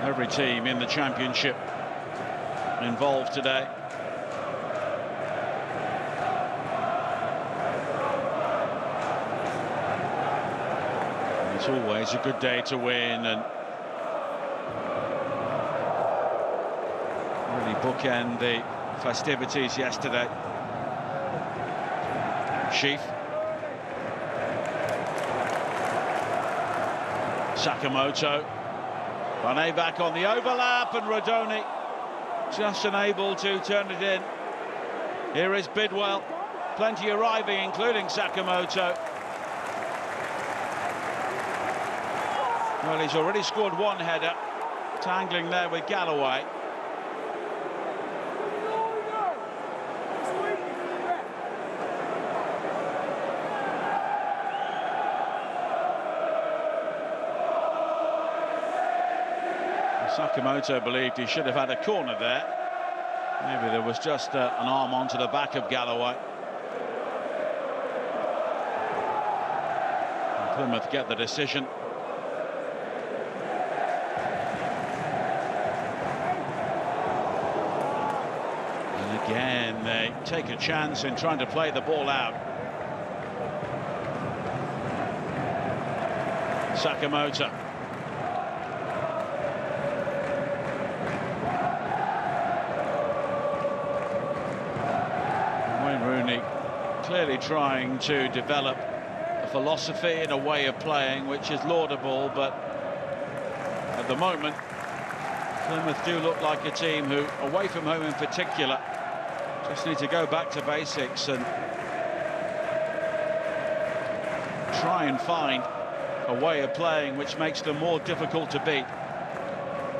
Every team in the Championship involved today. It's always a good day to win and really bookend the festivities yesterday. Sheaf. Sakamoto. Bane back on the overlap, and Rodoni just unable to turn it in. Here is Bidwell. Plenty arriving, including Sakamoto. Well, he's already scored one header, tangling there with Galloway. Sakamoto believed he should have had a corner there. Maybe there was just an arm onto the back of Galloway. And Plymouth get the decision. And again, they take a chance in trying to play the ball out. Sakamoto. Clearly trying to develop a philosophy and a way of playing which is laudable, but at the moment Plymouth do look like a team who, away from home in particular, just need to go back to basics and try and find a way of playing which makes them more difficult to beat,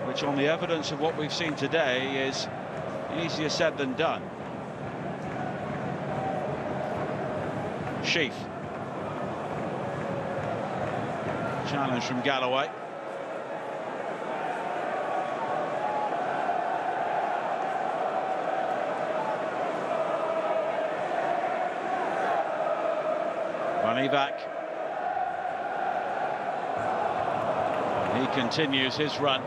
which on the evidence of what we've seen today is easier said than done. Sheaf. Challenge from Galloway. Bane. He continues his run.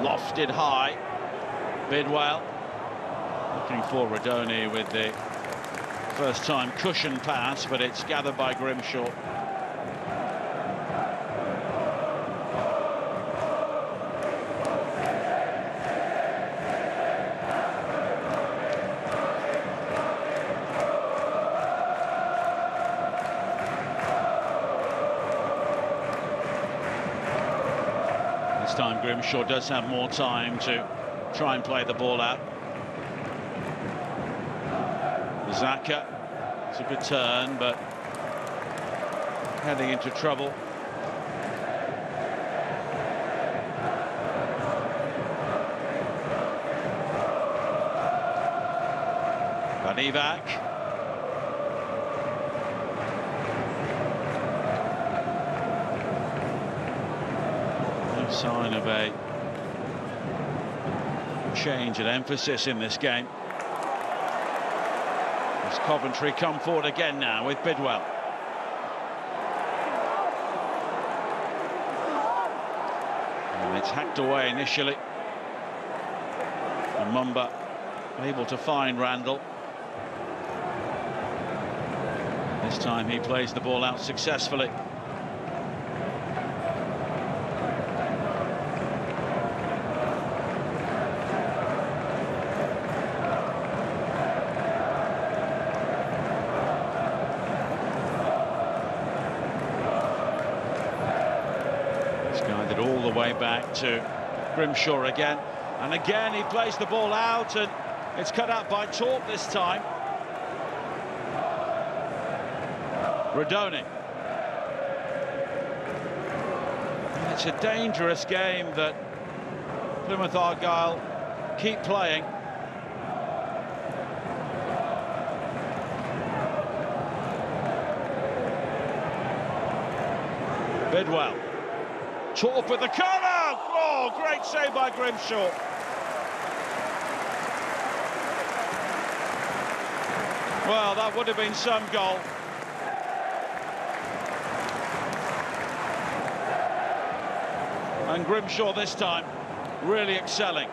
Lofted high. Bidwell. Looking for Rodoni with the first time cushion pass, but it's gathered by Grimshaw. This time Grimshaw does have more time to try and play the ball out. Zaka, it's a good turn, but heading into trouble. Bane. No sign of a change in emphasis in this game. Coventry come forward again now with Bidwell. And it's hacked away initially. And Mumba able to find Randall. This time he plays the ball out successfully. All the way back to Grimshaw again, and again he plays the ball out, and it's cut out by Torp this time. Rodoni. It's a dangerous game that Plymouth Argyle keep playing. Bidwell. Torp with the corner! Oh, great save by Grimshaw. Well, that would have been some goal. And Grimshaw this time really excelling.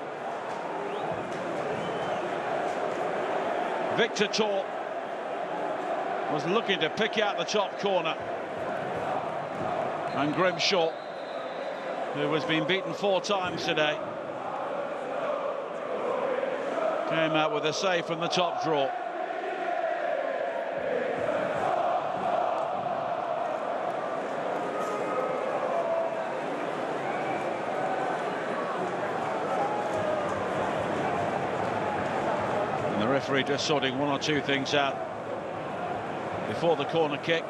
Victor Tor was looking to pick out the top corner. And Grimshaw, who has been beaten 4 times today, came out with a save from the top draw. And the referee just sorting 1 or 2 things out before the corner kick.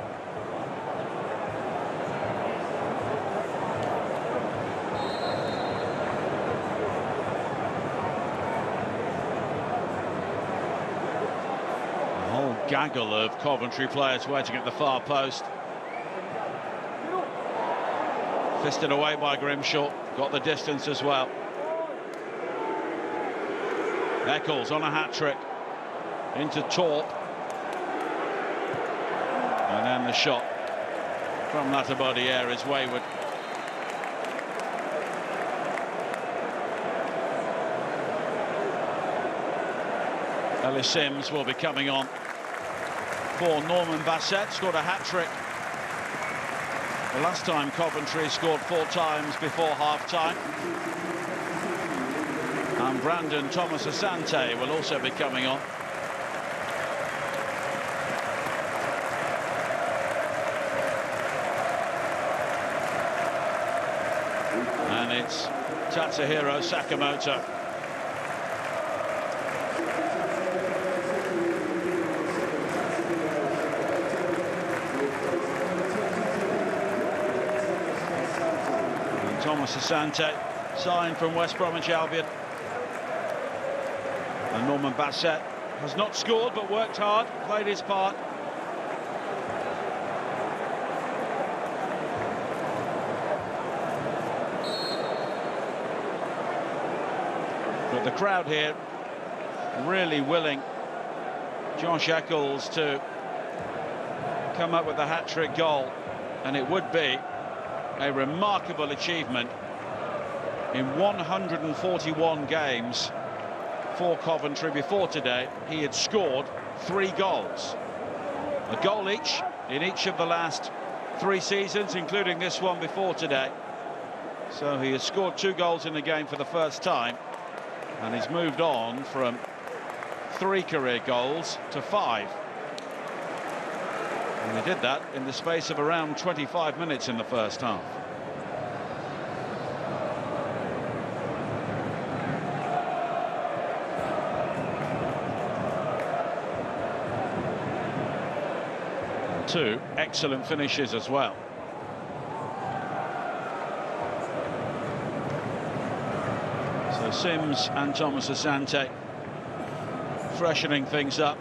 Gaggle of Coventry players waiting at the far post. Fisted away by Grimshaw, got the distance as well. Eccles on a hat-trick into Torp, and then the shot from Latibodiere is wayward. Ellis Sims will be coming on for Norman Bassett. Scored a hat-trick the last time Coventry scored 4 times before half-time. And Brandon Thomas Asante will also be coming on. And it's Tatsuhiro Sakamoto. Thomas Asante signed from West Bromwich Albion, and Norman Bassett has not scored but worked hard, played his part. But the crowd here really willing Josh Eccles to come up with a hat-trick goal, and it would be a remarkable achievement. In 141 games for Coventry before today, he had scored 3 goals. A goal each in each of the last 3 seasons, including this one before today. So he has scored 2 goals in the game for the first time, and he's moved on from 3 career goals to 5. And he did that in the space of around 25 minutes in the first half. And 2 excellent finishes as well. So Sims and Thomas Asante freshening things up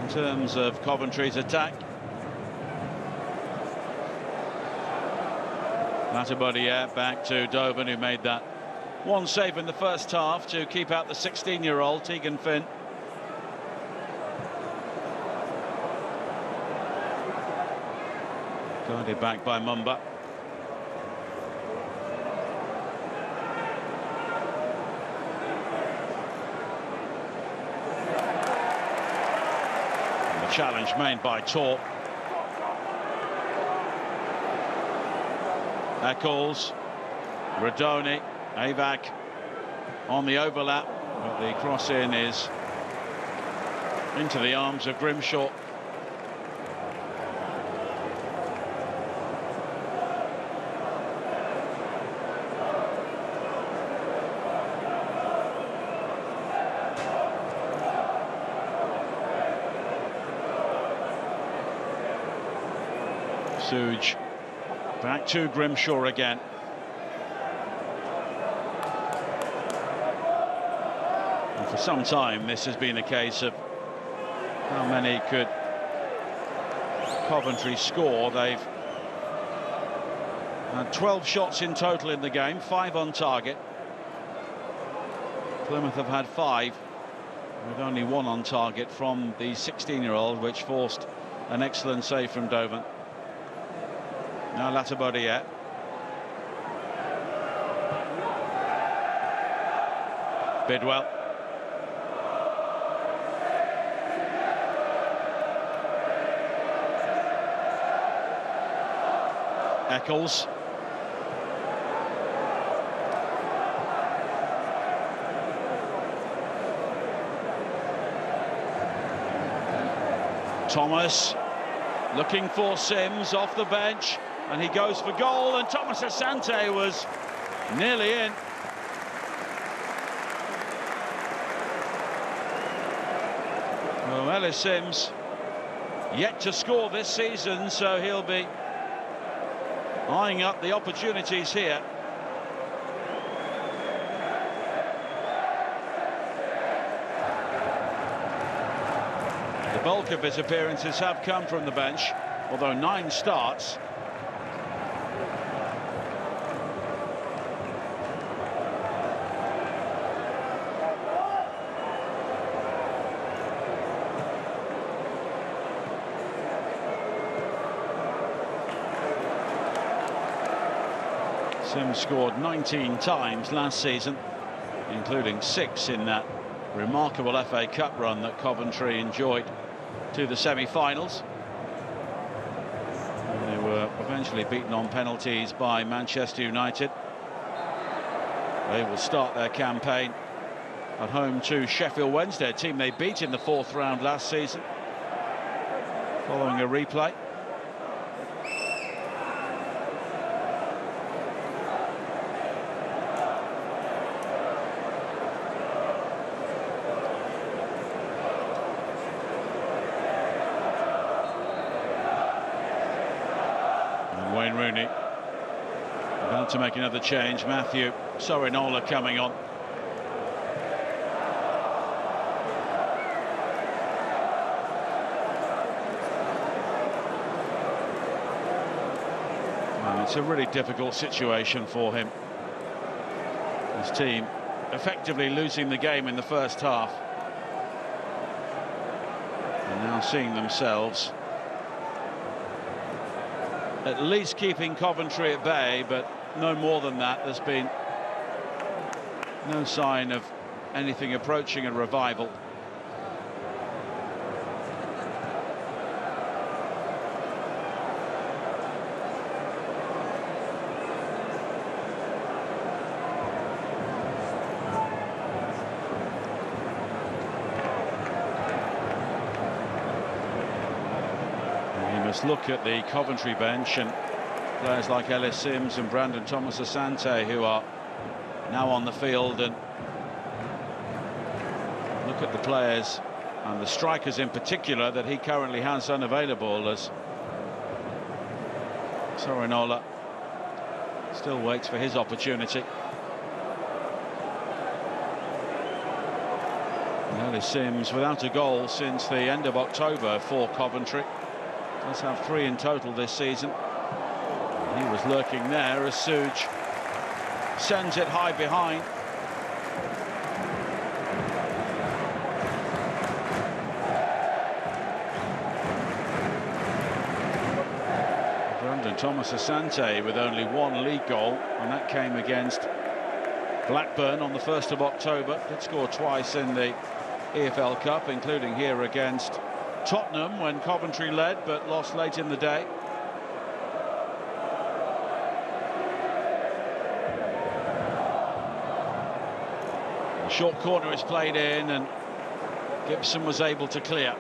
in terms of Coventry's attack. Latibodiere back to Doven, who made that 1 save in the first half to keep out the 16-year-old Tegan Finn. Guarded back by Mumba. Challenge made by Torp. Eccles, Radoni, Avac on the overlap, but the cross in is into the arms of Grimshaw. Suge back to Grimshaw again. And for some time this has been a case of how many could Coventry score. They've had 12 shots in total in the game, 5 on target. Plymouth have had 5 with only 1 on target from the 16-year-old, which forced an excellent save from Doven. Now Latibodiere. Bidwell. Eccles. Thomas looking for Sims off the bench, and he goes for goal, and Thomas Asante was nearly in. Well, Ellis Sims yet to score this season, so he'll be eyeing up the opportunities here. The bulk of his appearances have come from the bench, although 9 starts. Sims scored 19 times last season, including 6 in that remarkable FA Cup run that Coventry enjoyed to the semi-finals. They were eventually beaten on penalties by Manchester United. They will start their campaign at home to Sheffield Wednesday, a team they beat in the 4th round last season, following a replay. Wayne Rooney about to make another change. Matthew Sorinola coming on. And it's a really difficult situation for him. His team effectively losing the game in the first half, and now seeing themselves at least keeping Coventry at bay, but no more than that. There's been no sign of anything approaching a revival. Look at the Coventry bench, and players like Ellis Sims and Brandon Thomas Asante, who are now on the field, and look at the players and the strikers in particular that he currently has unavailable, as Sorinola still waits for his opportunity. And Ellis Sims without a goal since the end of October for Coventry. Does have 3 in total this season. He was lurking there as Suge sends it high behind. Brandon Thomas Asante with only 1 league goal, and that came against Blackburn on the 1st of October. Did score twice in the EFL Cup, including here against Tottenham when Coventry led, but lost late in the day. The short corner is played in, and Gibson was able to clear.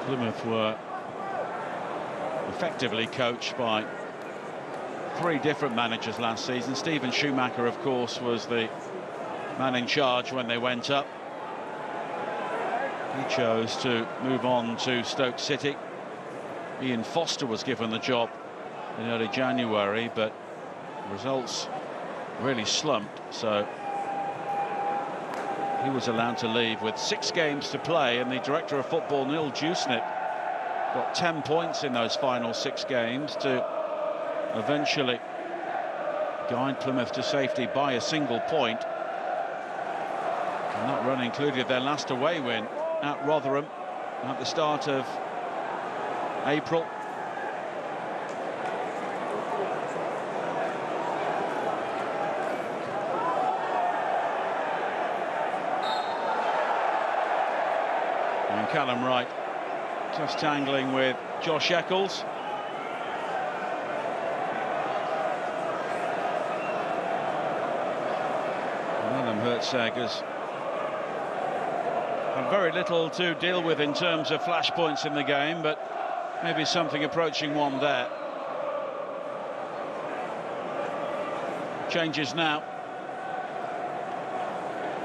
Plymouth were effectively coached by 3 different managers last season. Stephen Schumacher, of course, was the man in charge when they went up. He chose to move on to Stoke City. Ian Foster was given the job in early January, but results really slumped, so he was allowed to leave with 6 games to play, and the director of football, Neil Dewsnip, got 10 points in those final 6 games to eventually guide Plymouth to safety by a single point. And that run included their last away win at Rotherham at the start of April. And Callum Wright just tangling with Josh Eccles. Willem Hertzegers had very little to deal with in terms of flashpoints in the game, but maybe something approaching one there. Changes now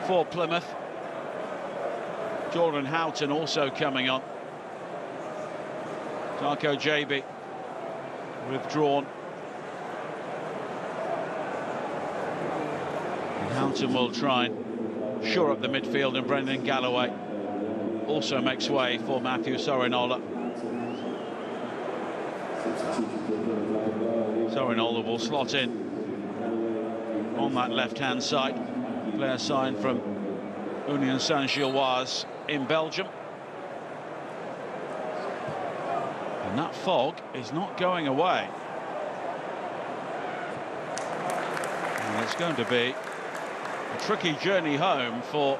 for Plymouth. Jordan Houghton also coming on. Darko Jabi withdrawn. And Houghton will try and shore up the midfield, and Brendan Galloway also makes way for Matthew Sorinola. Sorinola will slot in on that left-hand side. Player signed from Union Saint-Gilloise in Belgium. And that fog is not going away. And it's going to be a tricky journey home for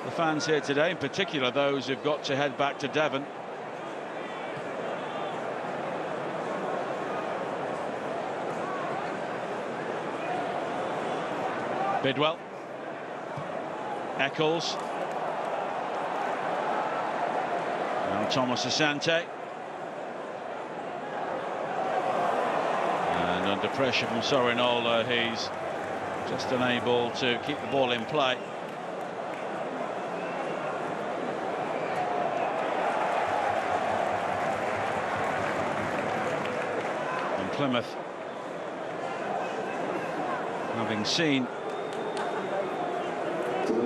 the fans here today, in particular those who've got to head back to Devon. Bidwell, Eccles, now Thomas Asante, and under pressure from Sorinola, he's just unable to keep the ball in play. And Plymouth, having seen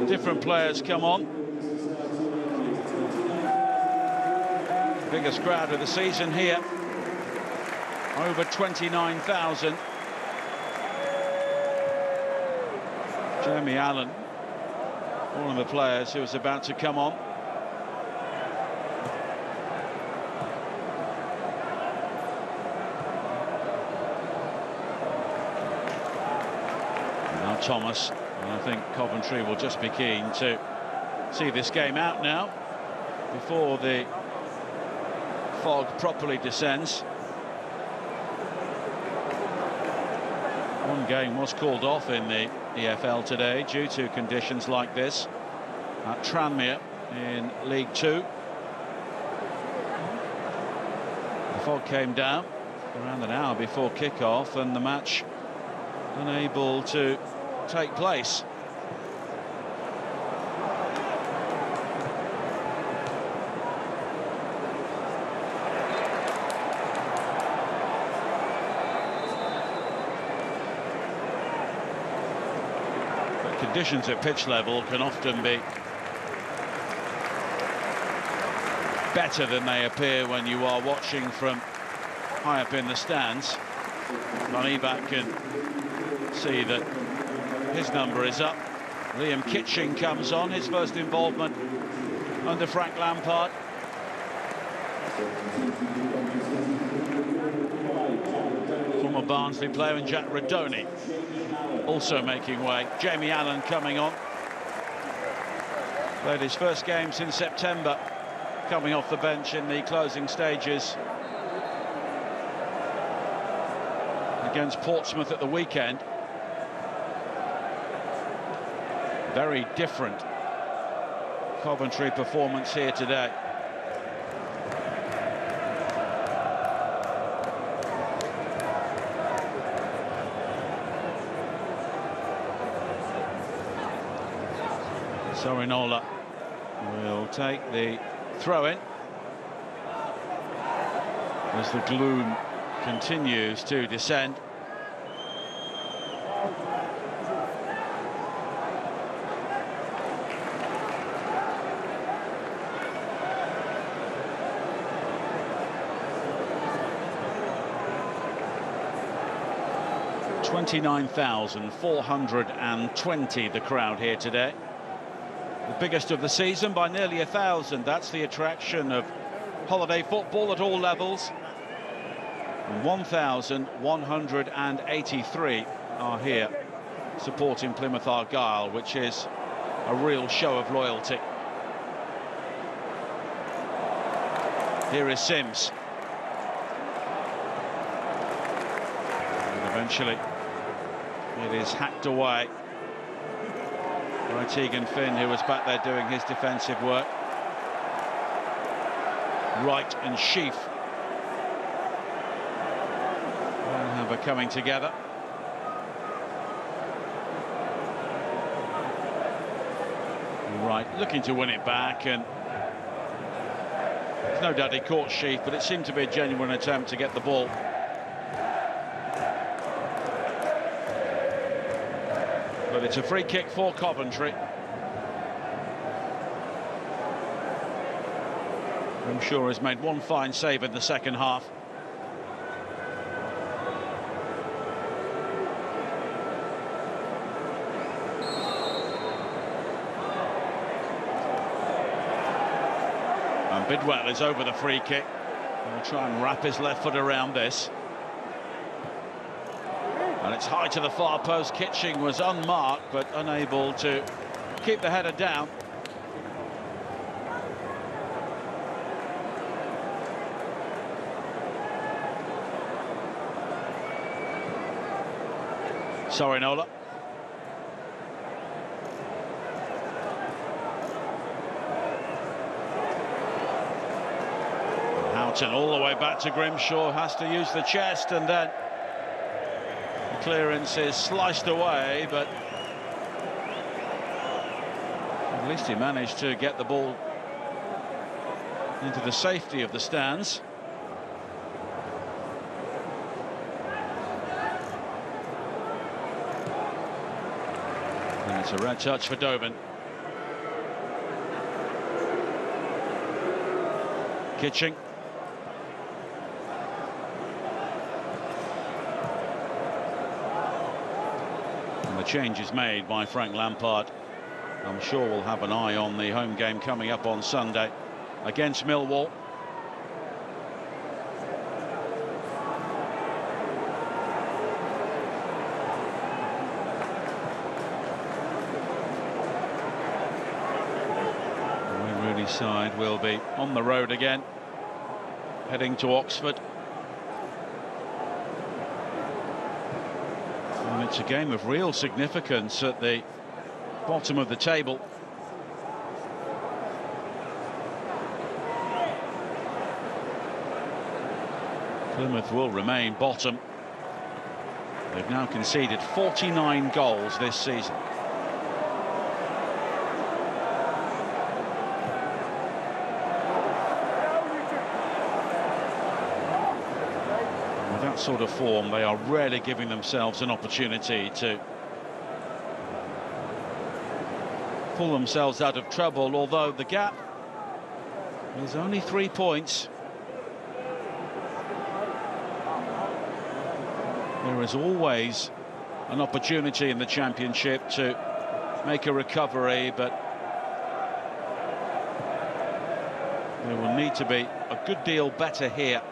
different players come on. Biggest crowd of the season here, over 29,000. Jeremy Allen, one of the players who was about to come on. Now Thomas. And I think Coventry will just be keen to see this game out now before the fog properly descends. One game was called off in the EFL today due to conditions like this at Tranmere in League Two. The fog came down around an hour before kick-off, and the match unable to take place. But conditions at pitch level can often be better than they appear when you are watching from high up in the stands. Moneyback can see that his number is up. Liam Kitching comes on, his first involvement under Frank Lampard. Former Barnsley player, and Jack Radoni also making way. Jamie Allen coming on. Played his first game since September, coming off the bench in the closing stages against Portsmouth at the weekend. Very different Coventry performance here today. Sorinola will take the throw-in as the gloom continues to descend. $29,420 the crowd here today. The biggest of the season by nearly 1,000. That's the attraction of holiday football at all levels. And 1,183 are here supporting Plymouth Argyle, which is a real show of loyalty. Here is Sims. And eventually it is hacked away by Tegan Finn, who was back there doing his defensive work. Wright and Sheaf have her coming together. Wright looking to win it back, and there's no doubt he caught Sheaf, but it seemed to be a genuine attempt to get the ball. But it's a free kick for Coventry. I'm sure has made one fine save in the second half. And Bidwell is over the free kick. He'll try and wrap his left foot around this. And it's high to the far post. Kitching was unmarked, but unable to keep the header down. Sorinola. Houghton all the way back to Grimshaw, has to use the chest, and then the clearance is sliced away, but at least he managed to get the ball into the safety of the stands. And it's a red touch for Doven. Kitching. And the change is made by Frank Lampard. I'm sure we'll have an eye on the home game coming up on Sunday against Millwall. Side will be on the road again, heading to Oxford. And it's a game of real significance at the bottom of the table. Plymouth will remain bottom. They've now conceded 49 goals this season. That sort of form, they are rarely giving themselves an opportunity to pull themselves out of trouble, although the gap is only 3 points. There is always an opportunity in the Championship to make a recovery, but they will need to be a good deal better here,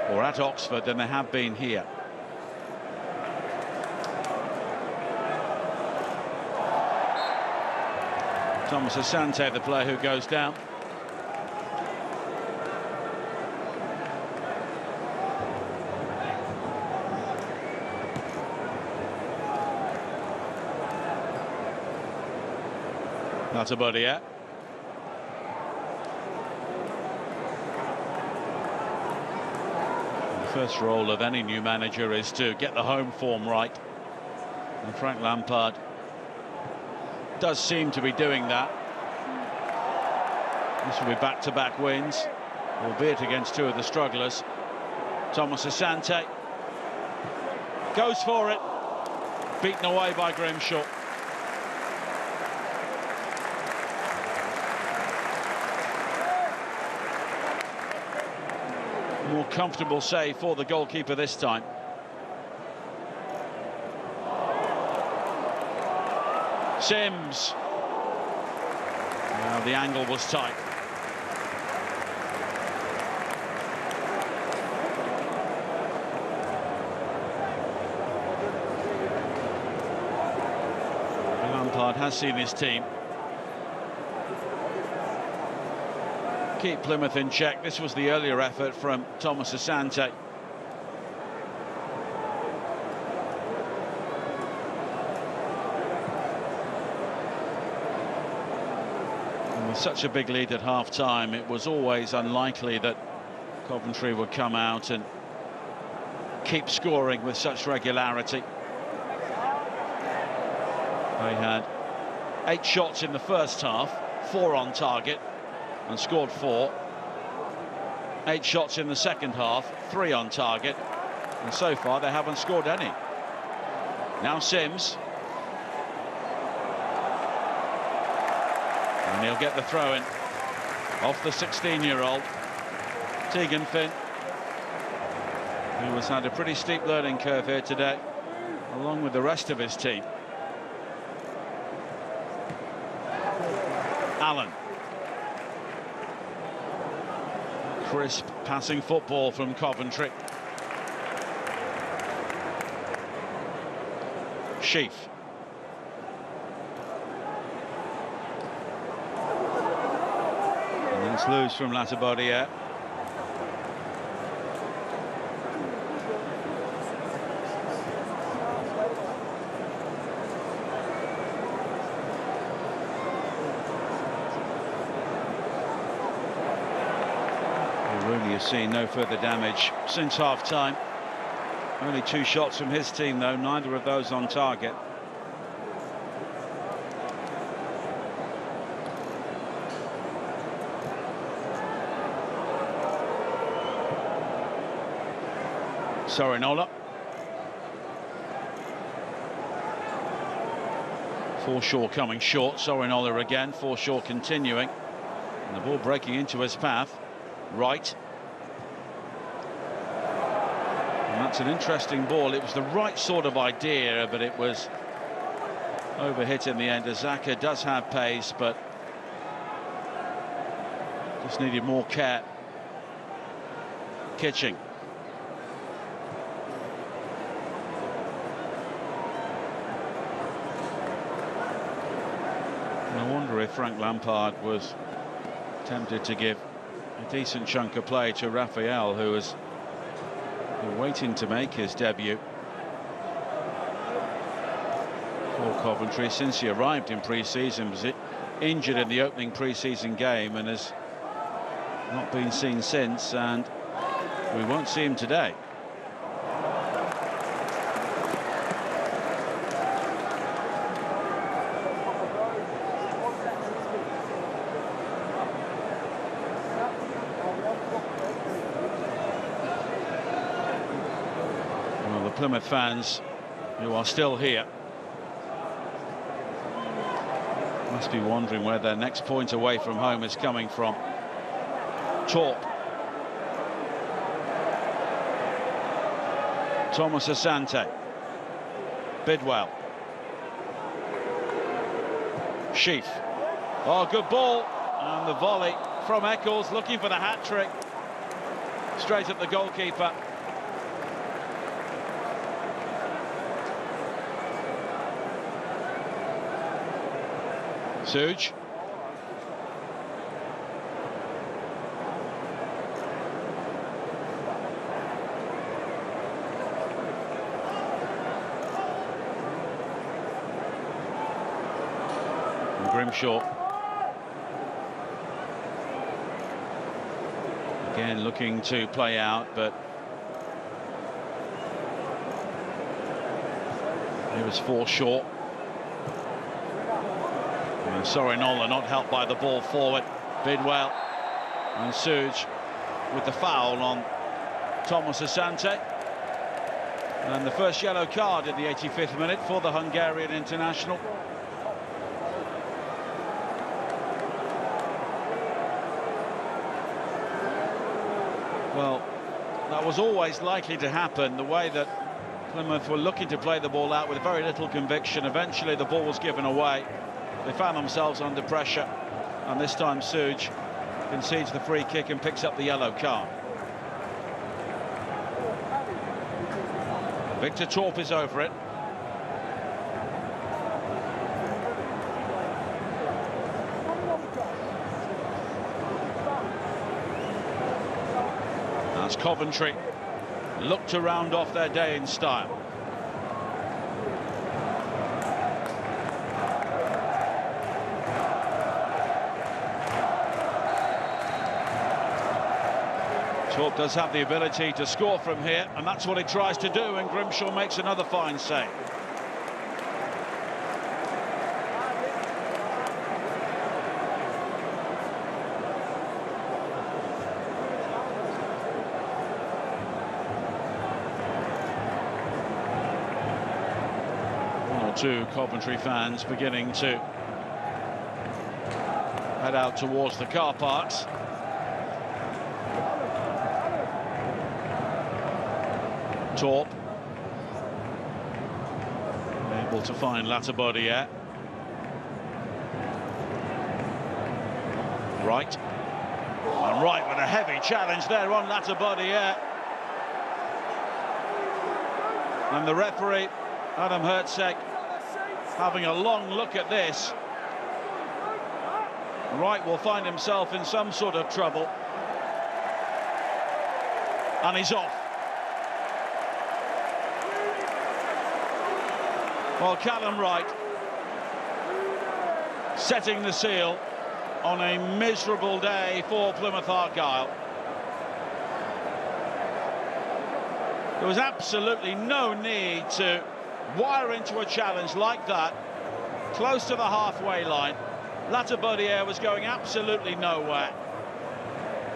or at Oxford, than they have been here. Thomas Asante, the player who goes down. That's a body, yeah. First role of any new manager is to get the home form right, and Frank Lampard does seem to be doing that. This will be back-to-back wins, albeit against two of the strugglers. Thomas Asante goes for it, beaten away by Grimshaw. More comfortable save for the goalkeeper this time. Sims. Now the angle was tight. Lampard has seen his team keep Plymouth in check. This was the earlier effort from Thomas Asante. And with such a big lead at half-time, it was always unlikely that Coventry would come out and keep scoring with such regularity. They had 8 shots in the first half, 4 on target, and scored 4. 8 shots in the second half, 3 on target, and so far they haven't scored any. Now Sims. And he'll get the throw in off the 16-year-old Tegan Finn, who has had a pretty steep learning curve here today, along with the rest of his team. Allen. Crisp passing football from Coventry. Sheaf. And it's loose from Latibaudiere. Rooney has seen no further damage since half-time. Only 2 shots from his team, though, neither of those on target. Sorinola. Forshaw coming short. Sorinola again. Forshaw continuing. And the ball breaking into his path. Right. And that's an interesting ball. It was the right sort of idea, but it was overhit in the end. Azaka does have pace, but just needed more care. Kitching. And I wonder if Frank Lampard was tempted to give a decent chunk of play to Raphael, who is waiting to make his debut for Coventry since he arrived in pre-season. Was injured in the opening pre-season game and has not been seen since, and we won't see him today. Plymouth fans who are still here must be wondering where their next point away from home is coming from. Torp. Thomas Asante. Bidwell. Sheaf. Oh, good ball. And the volley from Eccles, looking for the hat-trick. Straight at the goalkeeper. Suge. And Grimshaw. Again looking to play out, but it was Forshaw. Sorinola not helped by the ball forward. Bidwell and Suge with the foul on Thomas Asante. And the first yellow card in the 85th minute for the Hungarian international. Well, that was always likely to happen, the way that Plymouth were looking to play the ball out with very little conviction. Eventually the ball was given away. They found themselves under pressure, and this time Suge concedes the free kick and picks up the yellow card. Victor Torp is over it. as Coventry look to round off their day in style. Thorpe does have the ability to score from here, and that's what he tries to do, and Grimshaw makes another fine save. One or two Coventry fans beginning to head out towards the car parks. Thorpe able to find Latibodiere. Right, and right with a heavy challenge there on Latibodiere, and the referee Adam Hertzeg having a long look at this. Wright will find himself in some sort of trouble, and he's off. Well, Callum Wright setting the seal on a miserable day for Plymouth Argyle. There was absolutely no need to wire into a challenge like that, close to the halfway line. Latibodiere was going absolutely nowhere,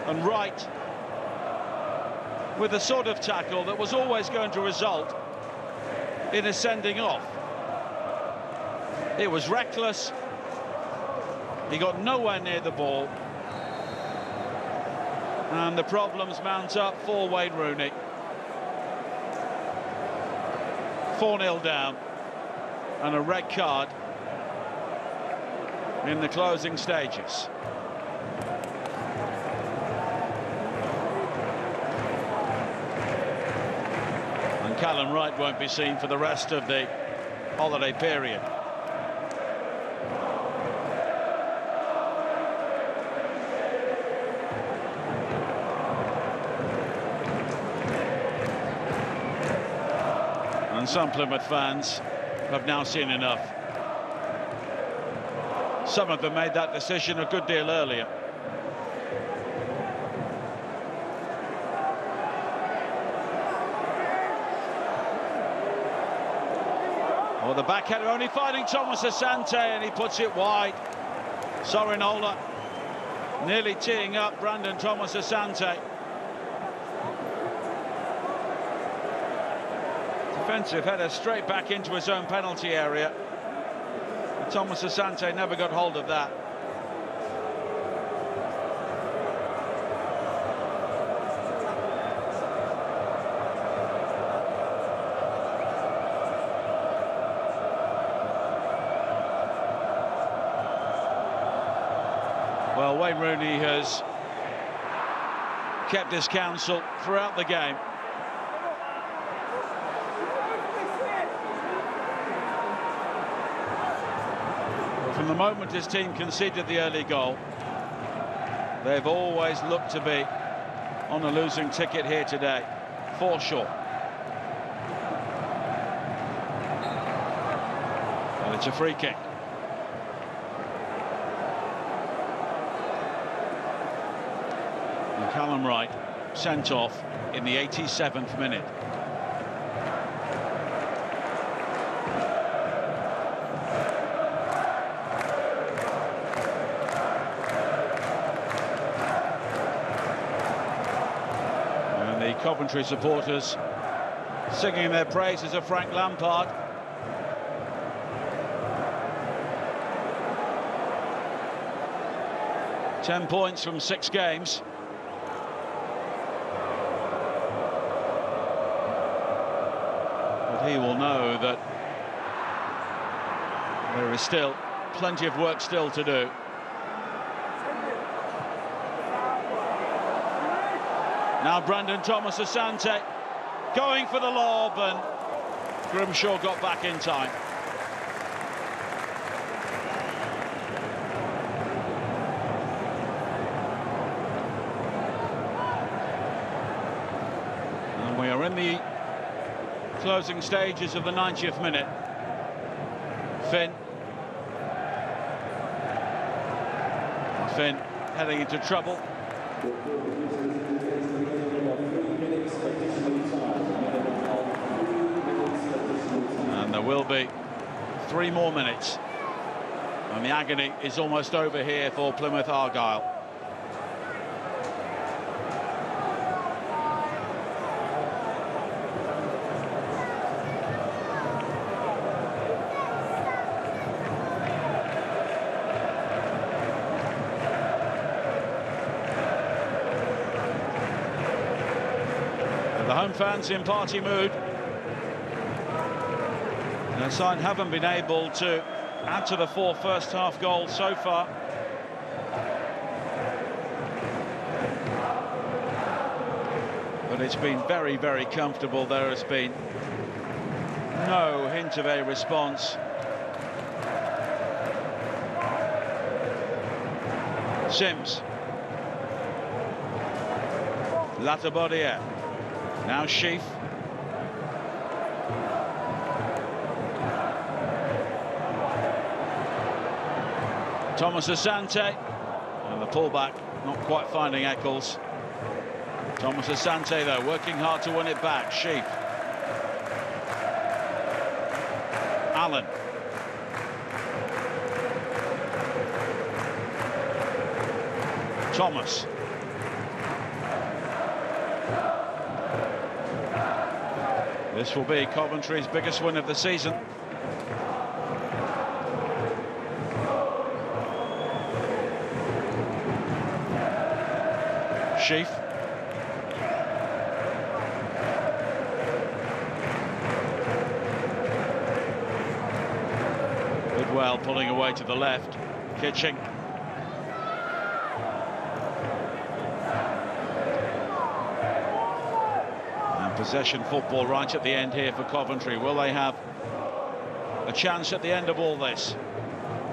and Wright, with the sort of tackle that was always going to result in a sending off. It was reckless. He got nowhere near the ball, and the problems mount up for Wayne Rooney. 4-0 down, and a red card in the closing stages. And Callum Wright won't be seen for the rest of the holiday period. And some Plymouth fans have now seen enough. Some of them made that decision a good deal earlier. Well, the backheader only finding Thomas Asante, and he puts it wide. Sorinola nearly teeing up Brandon Thomas Asante. Defensive header straight back into his own penalty area. Thomas Asante never got hold of that. Well, Wayne Rooney has kept his counsel throughout the game. From the moment his team conceded the early goal, they've always looked to be on a losing ticket here today. 4 short. And it's a free kick. And Callum Wright sent off in the 87th minute. Coventry supporters singing their praises of Frank Lampard. Ten points from 6 games. But he will know that there is still plenty of work still to do. Now Brandon Thomas Asante going for the lob, and Grimshaw got back in time. We're in the closing stages of the 90th minute. Finn heading into trouble. And there will be 3 more minutes. And the agony is almost over here for Plymouth Argyle. The home fans in party mood. The side haven't been able to add to the 4 first-half goals so far. But it's been very, very comfortable. There has been no hint of a response. Sims. Latabodier. Now Sheaf. Thomas Asante, and the pullback not quite finding Eccles. Thomas Asante though working hard to win it back. Sheaf. Allen. Thomas. This will be Coventry's biggest win of the season. Sheaf. Bidwell pulling away to the left. Kitching. And possession football right at the end here for Coventry. Will they have a chance at the end of all this?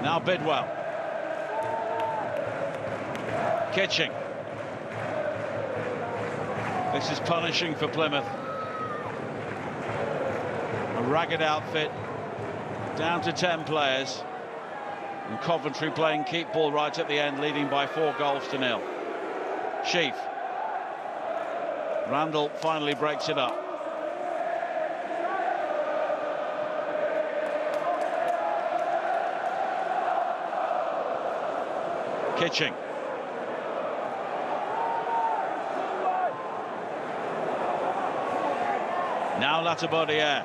Now Bidwell. Kitching. This is punishing for Plymouth. A ragged outfit, down to 10 players. And Coventry playing keep ball right at the end, leading by 4-0. Sheaf. Randall finally breaks it up. Kitching. Now Latabodier.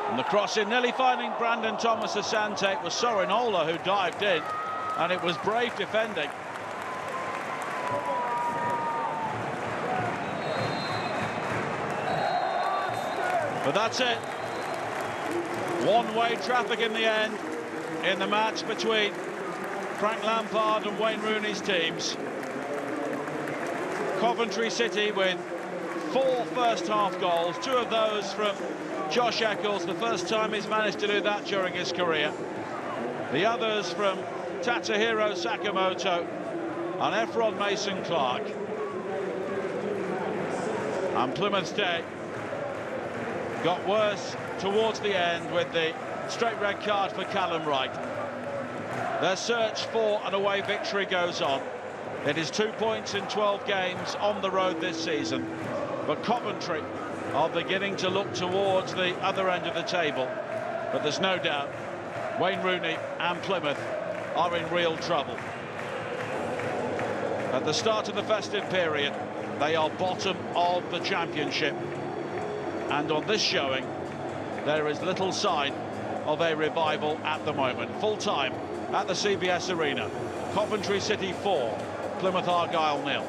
And the cross in, nearly finding Brandon Thomas Asante. It was Sorinola who dived in, and it was brave defending. But that's it. One-way traffic in the end in the match between Frank Lampard and Wayne Rooney's teams. Coventry City with 4 first-half goals, 2 of those from Josh Eccles, the first time he's managed to do that during his career. The others from Tatsuhiro Sakamoto and Efron Mason-Clark. And Plymouth's day got worse towards the end with the straight red card for Callum Wright. Their search for an away victory goes on. It is 2 points in 12 games on the road this season. But Coventry are beginning to look towards the other end of the table. But there's no doubt Wayne Rooney and Plymouth are in real trouble. At the start of the festive period, they are bottom of the championship. And on this showing, there is little sign of a revival at the moment. Full time at the CBS Arena. Coventry City 4, Plymouth Argyle 0.